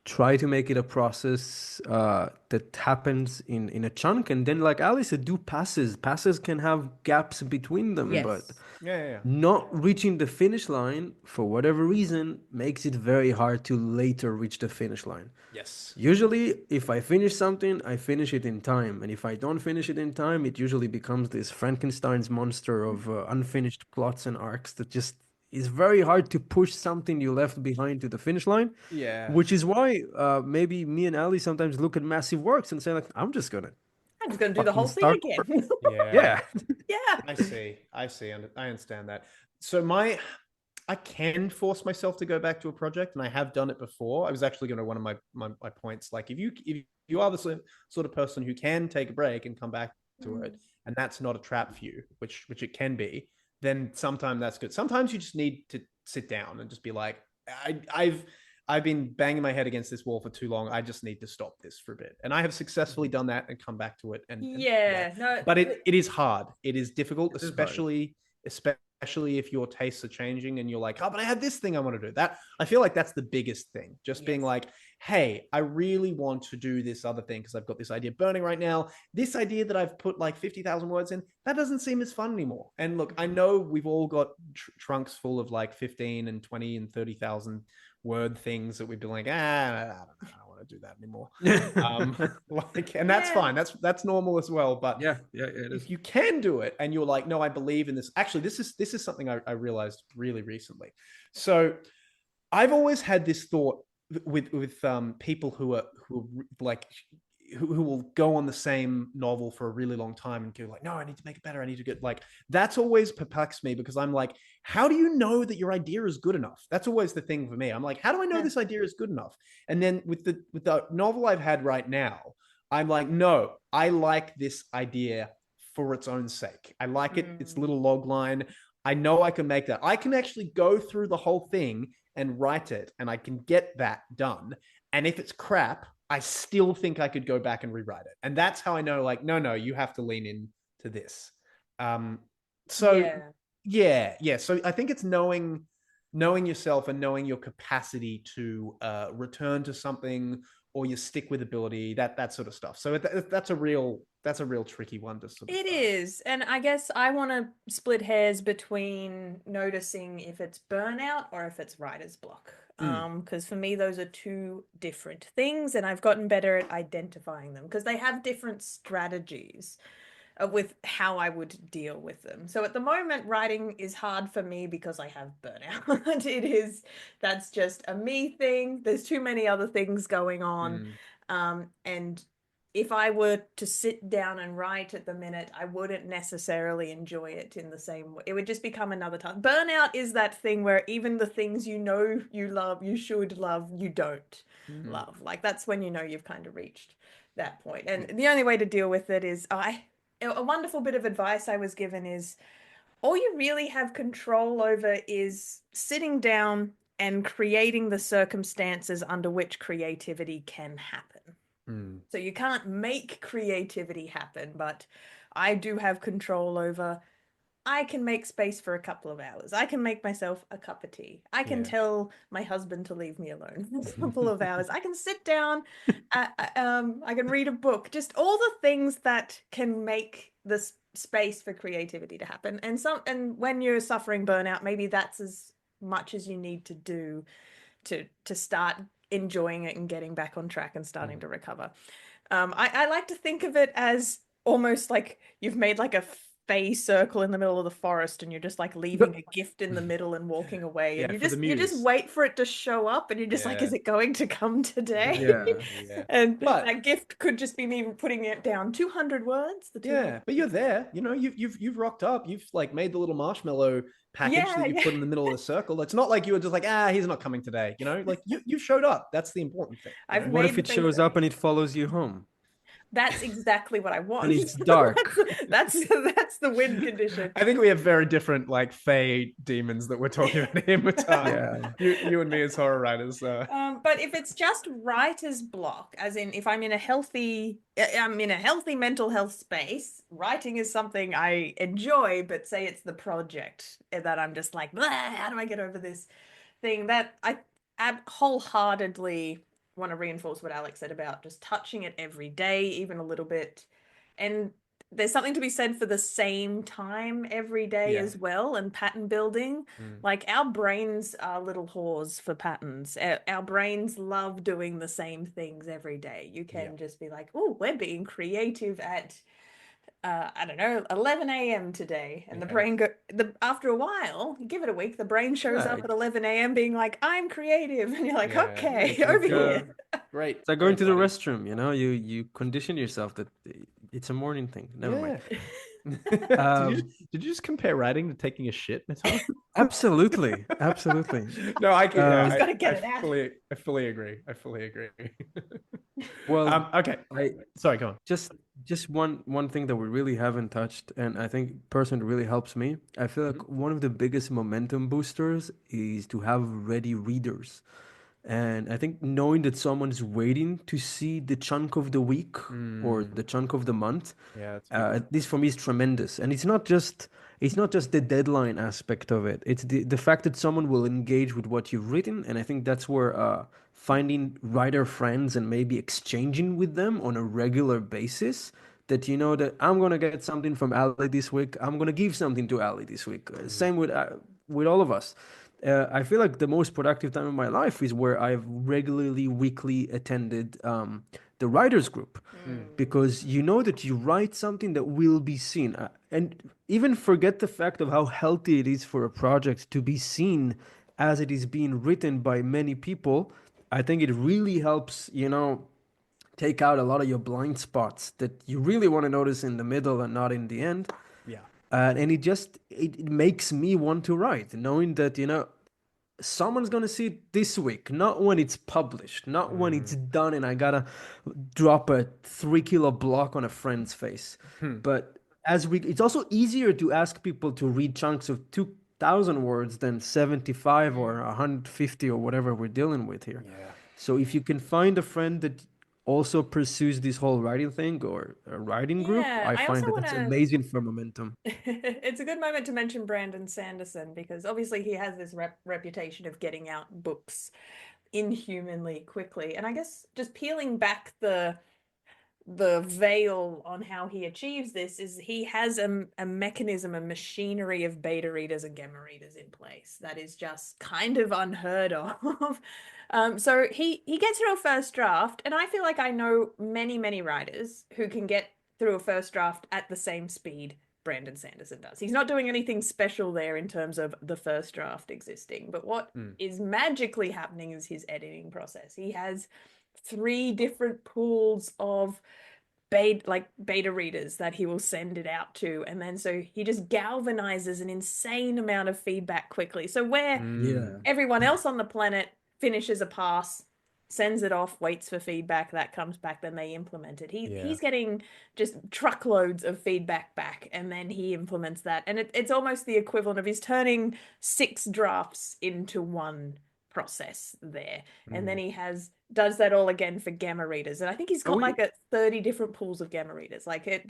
try to make it a process that happens in a chunk, and then, like Ali said, do passes. Passes can have gaps between them, Yes. but Yeah. not reaching the finish line for whatever reason makes it very hard to later reach the finish line. Yes. Usually, if I finish something, I finish it in time. And if I don't finish it in time, it usually becomes this Frankenstein's monster of unfinished plots and arcs that just is very hard to push something you left behind to the finish line. Yeah. Which is why maybe me and Ali sometimes look at massive works and say, like, I'm just going to do the whole thing start again. Yeah. Yeah. I see. And I understand that. So I can force myself to go back to a project, and I have done it before. I was actually going to one of my points, like if you are the sort of person who can take a break and come back to it, and that's not a trap for you, which it can be, then sometimes that's good. Sometimes you just need to sit down and just be like, I've been banging my head against this wall for too long. I just need to stop this for a bit. And I have successfully done that and come back to it. No, but it is hard. It is difficult, It is especially if your tastes are changing and you're like, oh, but I have this thing I want to do. That I feel like that's the biggest thing. Just being like, hey, I really want to do this other thing because I've got this idea burning right now. This idea that I've put like 50,000 words in, that doesn't seem as fun anymore. And look, I know we've all got trunks full of like 15 and 20 and 30,000 word things that we've been like, I don't know, I don't want to do that anymore. And that's fine. That's normal as well. But Yeah, it is. if you can do it and you're like, no, I believe in this. Actually, this is something I realized really recently. So I've always had this thought with people who will go on the same novel for a really long time and go like, no, I need to make it better. I need to get like, that's always perplexed me because I'm like, how do you know that your idea is good enough? That's always the thing for me. I'm like, how do I know this idea is good enough? And then with the novel I've had right now, I'm like, no, I like this idea for its own sake. I like it. It's a little log line. I know I can make that. I can actually go through the whole thing and write it, and I can get that done. And if it's crap, I still think I could go back and rewrite it. And that's how I know, like, no, you have to lean into this. So I think it's knowing yourself and knowing your capacity to return to something or your stick with ability, that sort of stuff. So that's a real tricky one to sort of. It is. And I guess I want to split hairs between noticing if it's burnout or if it's writer's block. Because for me, those are two different things, and I've gotten better at identifying them because they have different strategies with how I would deal with them. So at the moment, writing is hard for me because I have burnout. That's just a me thing. There's too many other things going on. And if I were to sit down and write at the minute, I wouldn't necessarily enjoy it in the same way. It would just become another task. Burnout is that thing where even the things you know you love, you should love, you don't love. Like that's when you know you've kind of reached that point. And the only way to deal with it is a wonderful bit of advice I was given is all you really have control over is sitting down and creating the circumstances under which creativity can happen. So you can't make creativity happen, but I do have control over, I can make space for a couple of hours. I can make myself a cup of tea. I can tell my husband to leave me alone for a couple of hours. I can sit down. I can read a book. Just all the things that can make this space for creativity to happen. And when you're suffering burnout, maybe that's as much as you need to do to start enjoying it and getting back on track and starting to recover. I like to think of it as almost like you've made like a fey circle in the middle of the forest and you're just like leaving a gift in the middle and walking away, and you just wait for it to show up, and you're just like, is it going to come today? And that gift could just be me putting it down 200 words. But you're there, you've rocked up, you've like made the little marshmallow package that you put in the middle of the circle. It's not like you were just like, he's not coming today, like you showed up. That's the important thing. What if it shows up and it follows you home? That's exactly what I want. And it's dark. that's the win condition. I think we have very different like fey demons that we're talking about here, Matan. You and me as horror writers. But if it's just writer's block, as in if I'm in a healthy mental health space, writing is something I enjoy, but say it's the project that I'm just like, how do I get over this thing that wholeheartedly want to reinforce what Alex said about just touching it every day, even a little bit. And there's something to be said for the same time every day as well, and pattern building. Like, our brains are little whores for patterns. Our brains love doing the same things every day. You can just be like, oh, we're being creative at I don't know, 11 a.m. today. And the brain after a while, you give it a week, the brain shows up at 11 a.m. being like, I'm creative. And you're like, okay, over here. Great. It's like going to the restroom, you know, you condition yourself that it's a morning thing. Never mind. Did you just compare writing to taking a shit, Matan? Absolutely. No, I can. Just gotta get it out. I fully agree. Well, okay. Sorry, go on. Just one thing that we really haven't touched, and I think personally really helps me. I feel like one of the biggest momentum boosters is to have ready readers. And I think knowing that someone's waiting to see the chunk of the week or the chunk of the month, at least for me, is tremendous. And it's not just the deadline aspect of it. It's the fact that someone will engage with what you've written. And I think that's where finding writer friends and maybe exchanging with them on a regular basis, that you know that I'm going to get something from Ali this week. I'm going to give something to Ali this week. Same with all of us. I feel like the most productive time of my life is where I've regularly, weekly attended the writers group, because you know that you write something that will be seen, and even forget the fact of how healthy it is for a project to be seen as it is being written by many people. I think it really helps, you know, take out a lot of your blind spots that you really want to notice in the middle and not in the end. And it makes me want to write, knowing that, you know, someone's going to see it this week, not when it's published, not when it's done and I got to drop a 3-kilo block on a friend's face. But it's also easier to ask people to read chunks of 2,000 words than 75 or 150 or whatever we're dealing with here. So if you can find a friend that also pursues this whole writing thing or a writing group, I find that it's amazing for momentum. It's a good moment to mention Brandon Sanderson, because obviously he has this reputation of getting out books inhumanly quickly. And I guess just peeling back the veil on how he achieves this is he has a mechanism, a machinery of beta readers and gamma readers in place that is just kind of unheard of. So he gets through a first draft, and I feel like I know many writers who can get through a first draft at the same speed Brandon Sanderson does. He's not doing anything special there in terms of the first draft existing, but what is magically happening is his editing process. He has 3 different pools of beta readers that he will send it out to, and then so he just galvanizes an insane amount of feedback quickly. So where everyone else on the planet finishes a pass, sends it off, waits for feedback, that comes back, then they implement it. He's getting just truckloads of feedback back, and then he implements that. And it's almost the equivalent of he's turning 6 drafts into 1 process there. And then he does that all again for gamma readers. And I think he's got like 30 different pools of gamma readers. Like I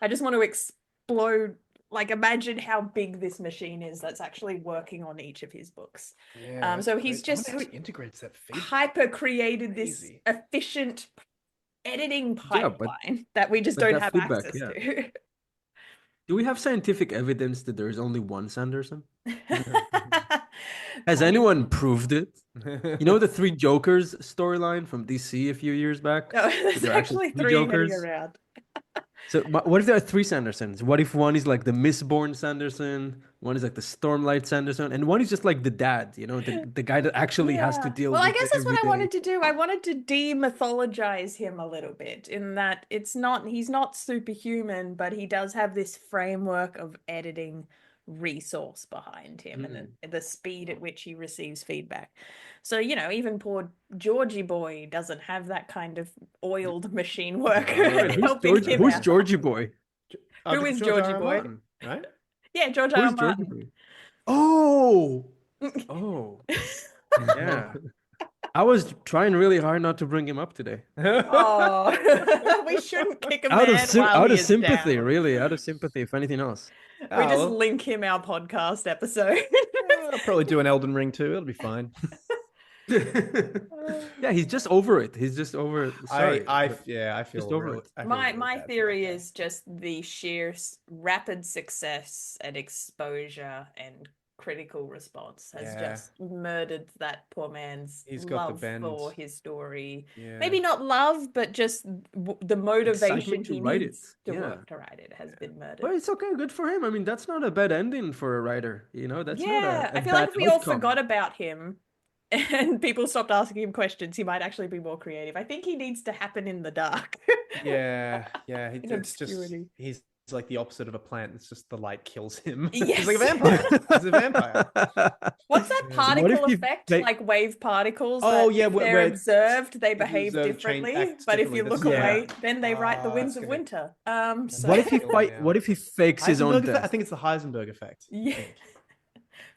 just want to explode. Like, imagine how big this machine is that's actually working on each of his books. So he's just how he integrates that feedback. Hyper created this efficient editing pipeline that we just don't have access to. Do we have scientific evidence that there is only one Sanderson? Has anyone proved it? You know the 3 Jokers storyline from DC a few years back? No, there's actually 3 Jokers around. So what if there are 3 Sandersons? What if one is like the Mistborn Sanderson, one is like the Stormlight Sanderson, and one is just like the dad, you know, the guy that actually has to deal with it. Well, I guess that's what I wanted to do. I wanted to demythologize him a little bit, in that he's not superhuman, but he does have this framework of editing resource behind him and the speed at which he receives feedback. So, you know, even poor Georgie boy doesn't have that kind of oiled machine work helping him Who's out. Georgie boy? Who is Georgie boy? Martin, right? Yeah, George R. R. Martin. Oh, yeah. I was trying really hard not to bring him up today. Oh, we shouldn't kick him out of sympathy, down. really, out of sympathy, if anything else. We just link him our podcast episode. I'll probably do an Elden Ring too. It'll be fine. Yeah, he's just over it. He's just over. Sorry, I but feel just over real, it. I feel My real my bad for theory that guy. is just the sheer rapid success and exposure and critical response has Yeah. just murdered that poor man's He's got the love bend. for his story. Yeah. Maybe not love, but just the motivation Excitement to he write needs it. to Yeah. work to write it has been murdered. Well, it's okay. Good for him. I mean, that's not a bad ending for a writer. You know, that's not Yeah, a I feel bad like if we all outcome. forgot about him and people stopped asking him questions, he might actually be more creative. I think he needs to happen in the dark. Yeah. In It's just obscurity. he's like the opposite of a plant. It's just the light kills him. Yes. He's like a vampire. He's a vampire. What's that Yeah. particle What if effect? they- Like wave particles? Oh, that yeah, if where they're it's- observed, they if you behave observe, change differently. acts But if you differently. look That's- away, yeah. then they write the winds that's of gonna- winter. So What if he Kill him fight? now. What if he fakes his own Heisenberg effect? I death? think it's the Heisenberg effect. yeah,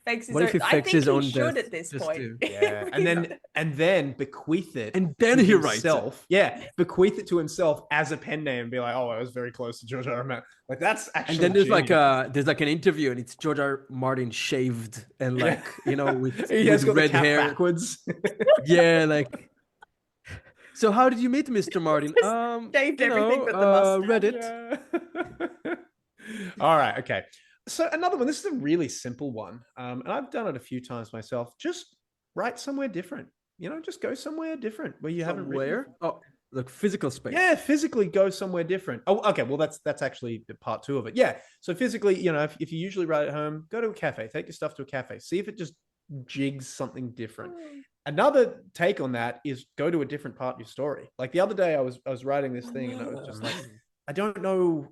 fakes his What own. if he I fakes think his he own should death at this just point. to- Yeah, and then bequeath it, And then to he writes it. himself. Yeah, bequeath it to himself as a pen name and be like, "Oh, I was very close to George R. R. Martin." Like that's actually. And then there's genius. like an interview, and it's George R. Martin shaved and Yeah. like with, he has got red the cap hair. backwards. Yeah, like. So how did you meet Mr. Martin? Just shaved everything but the mustache. Reddit. Yeah. All right. Okay. So another one. This is a really simple one, and I've done it a few times myself. Just write somewhere different. You know, just go somewhere different where you haven't written Where? before. Oh, like physical space. Yeah, physically go somewhere different. Oh, okay. Well, that's actually part two of it. Yeah. So physically, you know, if you usually write at home, go to a cafe. Take your stuff to a cafe. See if it just jigs something different. Another take on that is go to a different part of your story. Like the other day, I was writing this thing, and I was just like, I don't know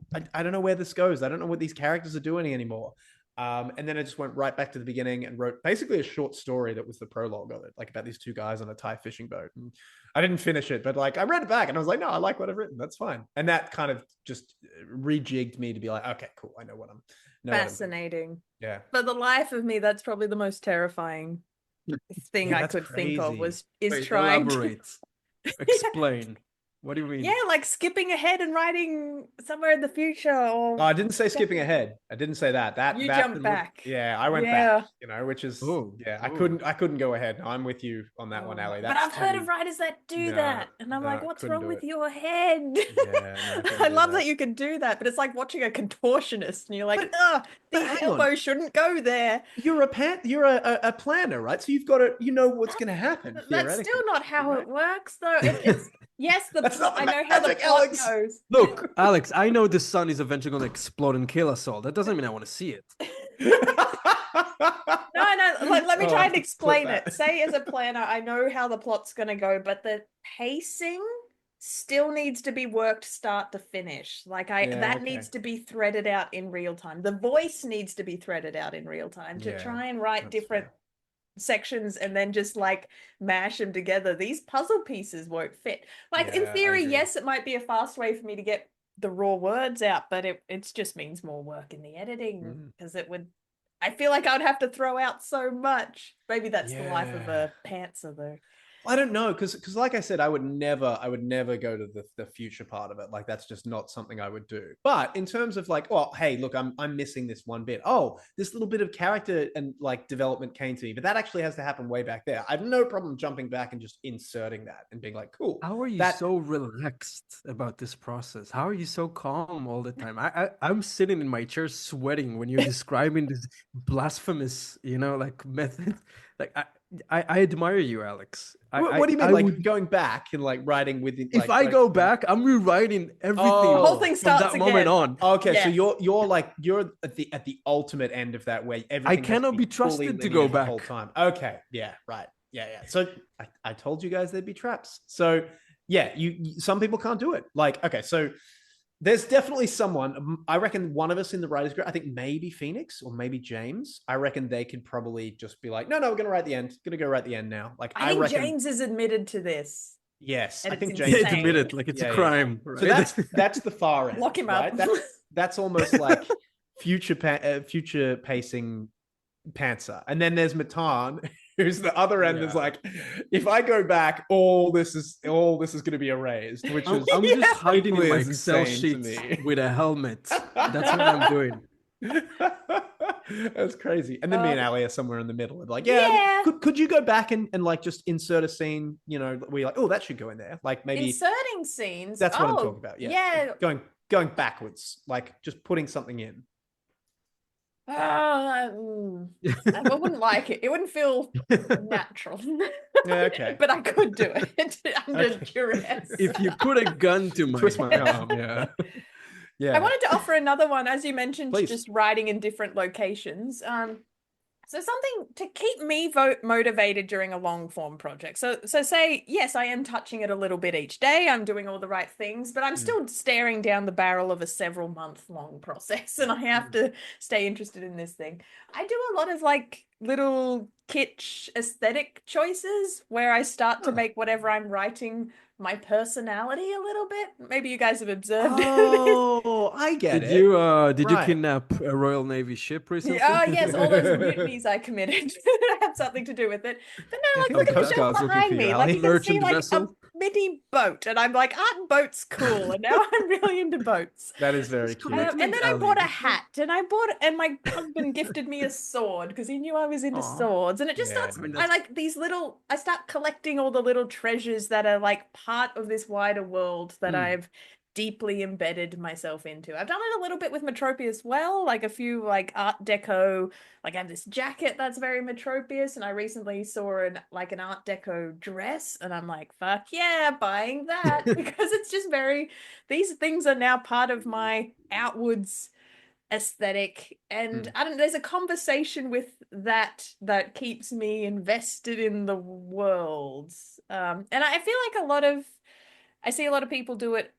where this goes. I don't know what these characters are doing anymore. And then I just went right back to the beginning and wrote basically a short story that was the prologue of it, like about these two guys on a Thai fishing boat. And I didn't finish it, but like I read it back and I was like, no, I like what I've written. That's fine. And that kind of just rejigged me to be like, okay, cool. I know what I'm. Fascinating. Yeah. For the life of me, that's probably the most terrifying thing Yeah, I that's could think of crazy. is trying to Elaborate. Explain. What do you mean? yeah, like skipping ahead and writing somewhere in the future or Oh, I didn't say skipping ahead. I didn't say that. You that jumped back. Yeah, I went Yeah. back. You know, which is Ooh, I ooh. couldn't go ahead. I'm with you on that one, Ali. But That's I've heard too- of writers that do No, that. And I'm no, like, what's couldn't wrong do with it. your head? Yeah, no, couldn't I do love that. that you can do that, but it's like watching a contortionist and you're like, the but hang elbow shouldn't go there. You're a planner, right? So you've got to what's going to happen. That's theoretically, still not how right? it works, though. It's yes, That's not I the know how the magic, plot Alex. goes. Look, Alex, I know the sun is eventually going to explode and kill us all. That doesn't mean I want to see it. No, let me Oh, try I and have to explain clip it. that. Say as a planner, I know how the plot's going to go, but the pacing still needs to be worked start to finish. Like Yeah, that okay. needs to be threaded out in real time. The voice needs to be threaded out in real time to Yeah, try and write that's different fair. sections and then just like mash them together. These puzzle pieces won't fit. Like in Yeah, I theory, agree. yes, it might be a fast way for me to get the raw words out, but it just means more work in the editing because it would. I feel like I would have to throw out so much. Maybe that's the life of Yeah. a pantser, though. I don't know, because like I said, I would never go to the future part of it. Like that's just not something I would do. But in terms of like, oh, hey, look, I'm missing this one bit. Oh, this little bit of character and like development came to me, but that actually has to happen way back there. I have no problem jumping back and just inserting that and being like, cool. How are you That- so relaxed about this process? How are you so calm all the time? I'm sitting in my chair sweating when you're describing this blasphemous, like method. Like I admire you, Alex. What do you mean, I like would- going back and like writing within? if I go back, I'm rewriting everything. Oh. The whole thing from starts that moment again. on. Okay, so Yes. you're at the ultimate end of that way. Everything has cannot to be fully trusted to linear go the whole back. time. Okay, yeah, right, yeah. So I told you guys there'd be traps. So yeah, you some people can't do it. Like okay, so there's definitely someone. I reckon one of us in the writers group. I think maybe Phoenix or maybe James. I reckon they could probably just be like, no, we're gonna write the end. Gonna go write the end now. Like I think reckon. James is admitted to this. Yes, And I think it's James. Yeah, insane. admit it, like it's Yeah, a yeah. crime. Right? So that's the far end. Lock him right? up. That's almost like future pacing pantser, and then there's Matan, who's the other end. Is Yeah. like, if I go back, all this is going to be erased, which is I'm just hiding in my is Excel insane to sheets me. with a helmet. That's what I'm doing. That's crazy. And then me and Ali are somewhere in the middle. We're like, yeah. Could you go back and like just insert a scene, you know, where you're like, oh, that should go in there. Like maybe inserting scenes. That's what I'm talking about. Yeah. Going backwards, like just putting something in. I wouldn't like it. It wouldn't feel natural. Okay. But I could do it under duress. If you put a gun to my arm, yeah. Yeah. I wanted to offer another one, as you mentioned, Please. just writing in different locations. So something to keep me motivated during a long form project. So say, yes, I am touching it a little bit each day. I'm doing all the right things, but I'm still staring down the barrel of a several month long process, and I have to stay interested in this thing. I do a lot of like little kitsch aesthetic choices where I start to make whatever I'm writing my personality a little bit. Maybe you guys have observed it. Oh, I get it. Did you kidnap a Royal Navy ship recently? Oh yes, all those mutinies I committed had something to do with it. But no, like look at the shelf behind me. Like you can see like a mini boat, and I'm like, aren't boats cool? And now I'm really into boats. That is very cute. And then I bought a hat, and my husband gifted me a sword because he knew I was into swords. And it just starts. I like these little. I start collecting all the little treasures that are like part of this wider world that I've deeply embedded myself into. I've done it a little bit with Metropia as well, like a few like Art Deco, like I have this jacket that's very Metropius, and I recently saw an Art Deco dress, and I'm like, fuck yeah, buying that because it's just these things are now part of my outwards aesthetic, and I don't know, there's a conversation with that keeps me invested in the world, and I feel like I see a lot of people do it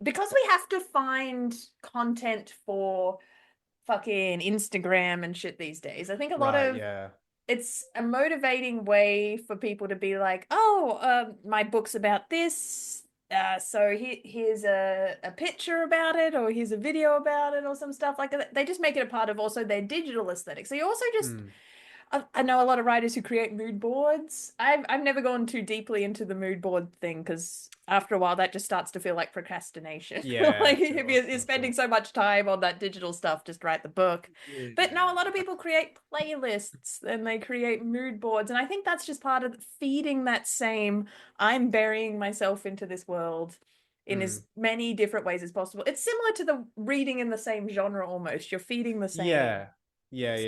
because we have to find content for fucking Instagram and shit these days. I think a lot of it's a motivating way for people to be like, my book's about this, so here's a picture about it, or here's a video about it, or some stuff like that. They just make it a part of also their digital aesthetic. So you also just I know a lot of writers who create mood boards. I've never gone too deeply into the mood board thing because after a while that just starts to feel like procrastination. Like if you're spending so much time on that digital stuff, just write the book. But no, a lot of people create playlists and they create mood boards, and I think that's just part of feeding that same. I'm burying myself into this world in as many different ways as possible. It's similar to the reading in the same genre almost. You're feeding the same. Yeah.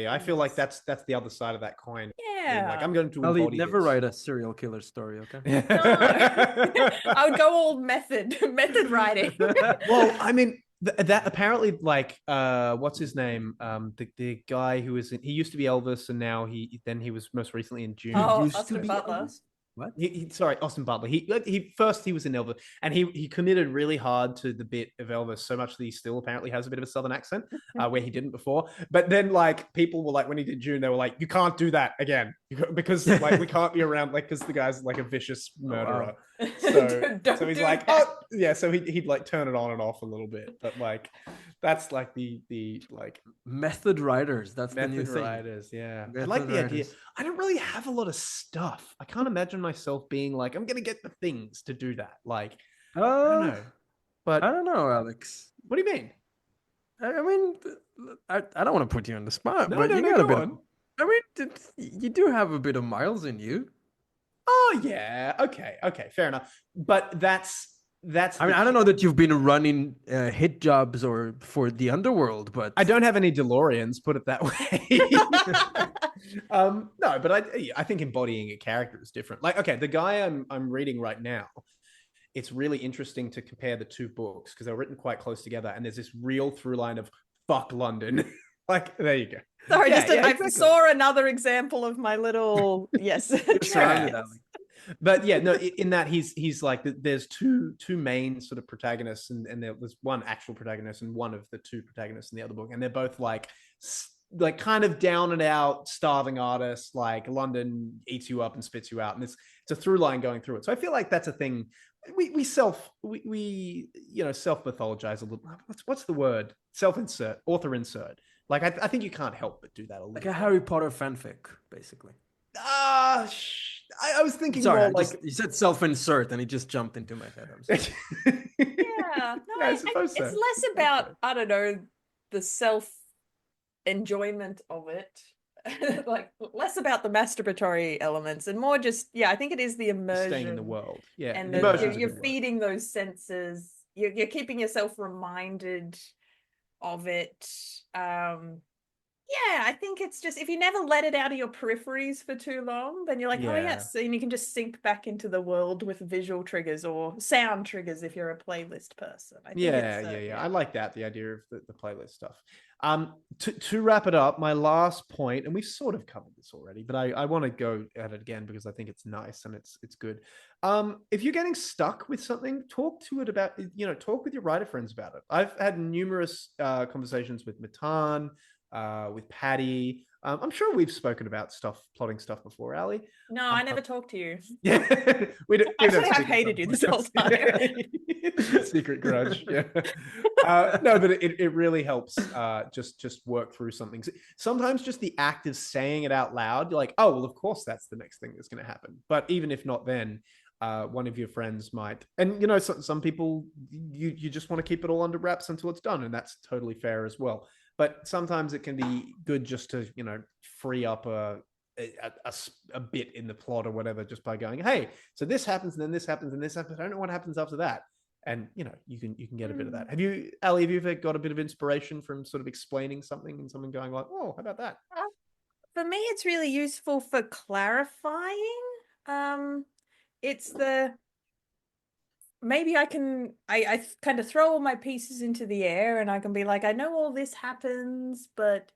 I feel like that's the other side of that coin. Yeah. Like I'm going to Ali, embody never this. write a serial killer story, okay? No. I would go all method writing. Well, I mean that apparently like what's his name? The guy who he used to be Elvis, and now he was most recently in June. Oh, Used Austin to be Butler. Elvis? What? Sorry, Austin Butler. He first he was in Elvis, and he committed really hard to the bit of Elvis so much that he still apparently has a bit of a Southern accent, where he didn't before. But then like people were like, when he did June, they were like, you can't do that again because like we can't be around like because the guy's like a vicious murderer. Wow. So he's like, so he'd like turn it on and off a little bit, but like that's like the like method writers. That's the new thing. Writers, yeah. Method I like the idea. writers. I don't really have a lot of stuff. I can't imagine myself being like, I'm gonna get the things to do that. Like, I don't know. But I don't know, Alex. What do you mean? I mean, I don't want to put you on the spot, No, but no, you no, got a go bit. on. I mean, you do have a bit of miles in you. Oh yeah, okay, fair enough. But that's. I mean, I don't know that you've been running hit jobs or for the underworld, but I don't have any DeLoreans. Put it that way. No, but I think embodying a character is different. Like, okay, the guy I'm reading right now, it's really interesting to compare the two books because they're written quite close together, and there's this real through line of fuck London. Like, there you go. Sorry, I exactly. saw another example of my little But yeah, no, in that he's like there's two main sort of protagonists, and there was one actual protagonist and one of the two protagonists in the other book, and they're both like kind of down and out starving artists. Like London eats you up and spits you out, and it's a through line going through it. So I feel like that's a thing. We self mythologize a little. What's the word? Self-insert, author insert. Like I think you can't help but do that a little. Like a Harry Potter fanfic, basically. I was thinking Sorry, more you said self-insert and it just jumped into my head. I'm sorry. Yeah, no, I suppose so. it's less about, I don't know, the self enjoyment of it. Like less about the masturbatory elements and more just, I think it is the immersion. Staying in the world. Yeah. And you're feeding those senses. You're keeping yourself reminded of it. I think it's just, if you never let it out of your peripheries for too long, then you're like, oh yes, and you can just sink back into the world with visual triggers or sound triggers if you're a playlist person. I think I like that, the idea of the playlist stuff. To wrap it up, my last point, and we've sort of covered this already, but I want to go at it again because I think it's nice and it's good. If you're getting stuck with something, talk with your writer friends about it. I've had numerous conversations with Matan, with Paddy. I'm sure we've spoken about plotting stuff before, Ali. No, I never talked to you. Yeah, Actually, I've hated you this whole time. Secret grudge. Yeah. No, but it really helps. Just work through something. Sometimes just the act of saying it out loud, you're like, oh well, of course that's the next thing that's going to happen. But even if not, then one of your friends might. And some people you just want to keep it all under wraps until it's done, and that's totally fair as well. But sometimes it can be good just to, free up a bit in the plot or whatever, just by going, hey, so this happens and then this happens and this happens. I don't know what happens after that. And, you can get a bit of that. Ali, have you ever got a bit of inspiration from sort of explaining something and someone going like, oh, how about that? For me, it's really useful for clarifying. It's maybe I kind of throw all my pieces into the air and I can be like, I know all this happens, but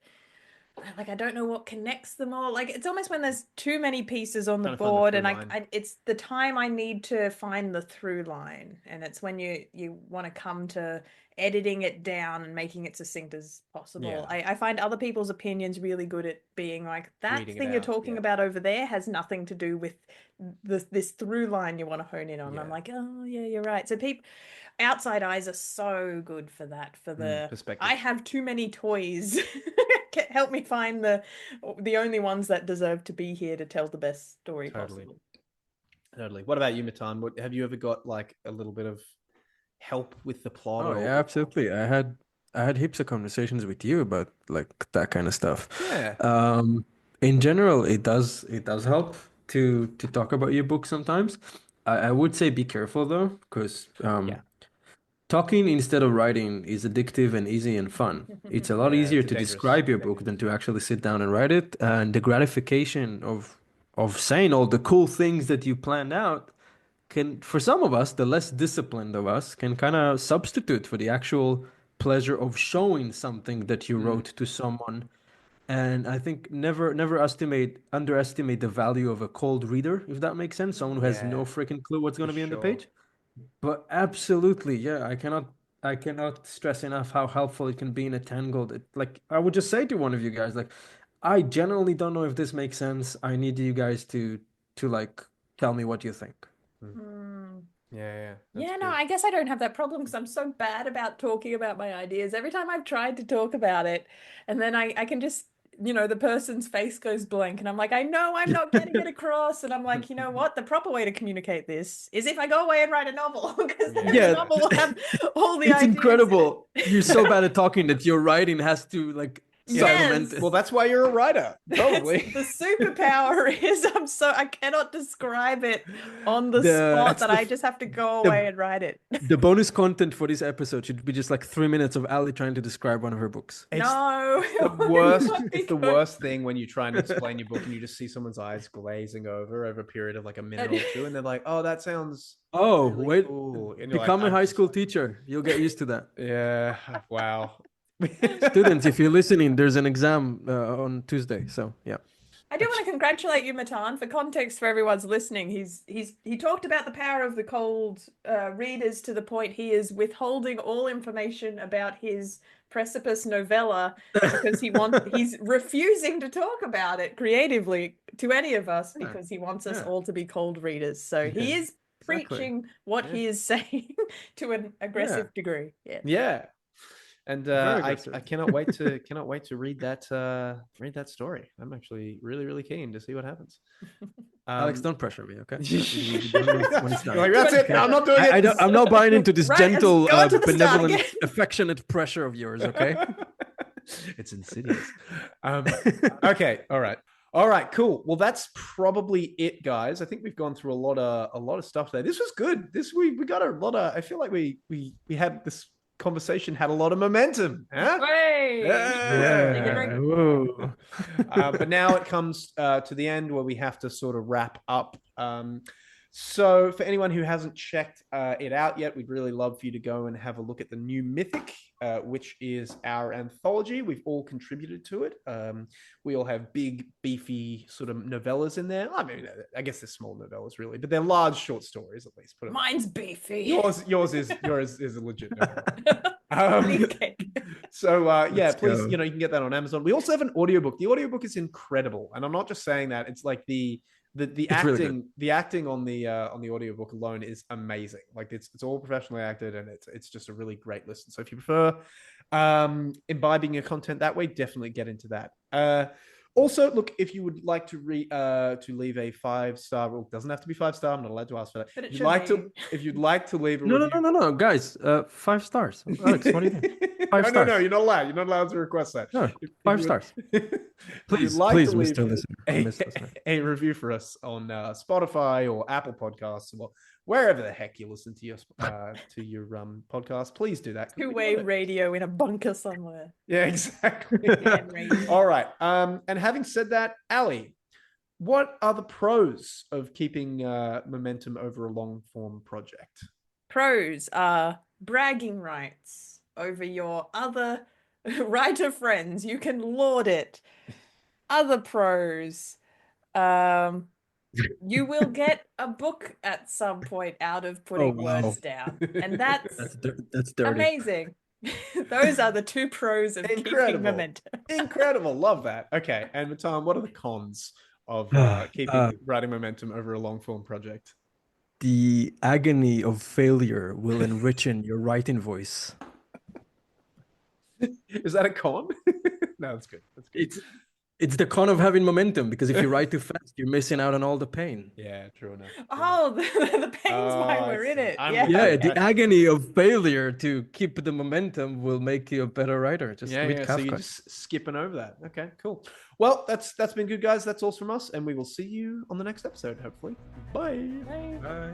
like, I don't know what connects them all. Like, it's almost when there's too many pieces on the board and it's the time I need to find the through line. And it's when you want to come to editing it down and making it succinct as possible. Yeah. I find other people's opinions really good at being like, that reading thing you're talking about over there has nothing to do with this through line you want to hone in on. Yeah. I'm like, oh yeah, you're right. So outside eyes are so good for that, for the perspective. I have too many toys. Help me find the only ones that deserve to be here to tell the best story possible. Totally. What about you, Matan? Have you ever got like a little bit of help with the plot? Oh yeah, absolutely. I had heaps of conversations with you about like that kind of stuff. Yeah. In general, it does help to talk about your book sometimes. I would say be careful though, because talking instead of writing is addictive and easy and fun. It's a lot easier to describe your book than to actually sit down and write it. And the gratification of saying all the cool things that you planned out can, for some of us, the less disciplined of us, can kind of substitute for the actual pleasure of showing something that you wrote to someone. And I think never underestimate the value of a cold reader, if that makes sense. Someone who has no freaking clue what's going to be on the page. But absolutely, yeah, I cannot stress enough how helpful it can be in a tangled. Like, I would just say to one of you guys, like, I generally don't know if this makes sense. I need you guys to like tell me what you think. Yeah. No, I guess I don't have that problem because I'm so bad about talking about my ideas. Every time I've tried to talk about it, and then I can just, the person's face goes blank and I'm like, I know I'm not getting it across. And I'm like, you know what? The proper way to communicate this is if I go away and write a novel, because the novel will have all the ideas. It's incredible. You're so bad at talking that your writing has to like supplement it. Well, that's why you're a writer, probably. The superpower is I cannot describe it on the spot, that I just have to go away and write it. The bonus content for this episode should be just like 3 minutes of Ali trying to describe one of her books. It's the worst thing when you try and explain your book and you just see someone's eyes glazing over a period of like a minute or two, and they're like, "Oh, that sounds really cool." Become a high school teacher. You'll get used to that. Yeah. Wow. Students, if you're listening, there's an exam on Tuesday, so yeah. I do want to congratulate you, Matan. For context, for everyone's listening, he talked about the power of the cold readers to the point he is withholding all information about his Precipice novella because he's refusing to talk about it creatively to any of us because he wants us all to be cold readers. So he is preaching what he is saying to an aggressive degree. Yeah. And I cannot wait to read that story. I'm actually really, really keen to see what happens. Alex, don't pressure me, okay? Like, that's it. I'm not doing it. I'm not buying into this gentle, benevolent, affectionate pressure of yours, okay? It's insidious. Okay, all right, cool. Well, that's probably it, guys. I think we've gone through a lot of stuff today. This was good. We got a lot of. I feel like we had this conversation had a lot of momentum. Huh? Hey! Yeah. Whoa. But now it comes to the end where we have to sort of wrap up. So for anyone who hasn't checked it out yet, we'd really love for you to go and have a look at the new Mythic, which is our anthology. We've all contributed to it. We all have big, beefy sort of novellas in there. I mean, I guess they're small novellas, really, but they're large short stories, at least. Mine's beefy. Yours is a legit novella. So yeah, please, you can get that on Amazon. We also have an audiobook. The audiobook is incredible, and I'm not just saying that. It's like the acting on the audiobook alone is amazing. Like it's all professionally acted, and it's just a really great listen. So if you prefer imbibing your content that way, definitely get into that. Also, look, if you would like to leave a 5-star, well, it doesn't have to be 5-star. I'm not allowed to ask for that. But if you'd like to leave a No, review... no, guys. 5 stars. Alex, what do you think? 5 stars. No, you're not allowed. You're not allowed to request that. No, 5 stars. Please, Mr. Listener. A review for us on Spotify or Apple Podcasts or wherever the heck you listen to your podcast. Please do that. Two-way radio in a bunker somewhere. Yeah, exactly. All right. And having said that, Ali, what are the pros of keeping momentum over a long-form project? Pros are bragging rights over your other writer friends. You can laud it. Other pros, you will get a book at some point out of putting words down, and that's dirty. amazing. Those are the 2 pros of keeping momentum. Incredible, love that. Okay, and Matan, what are the cons of keeping writing momentum over a long form project? The agony of failure will enrichen your writing voice. Is that a con? No, that's good. That's good. It's the con of having momentum, because if you write too fast, you're missing out on all the pain. Yeah, true enough. Oh, the pain's why we're in it. Yeah, the agony of failure to keep the momentum will make you a better writer. Just read Kafka. So you're just skipping over that. Okay, cool. Well, that's been good, guys. That's all from us, and we will see you on the next episode, hopefully. Bye. Bye. Bye.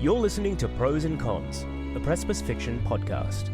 You're listening to Prose and Cons, a Precipice Fiction podcast.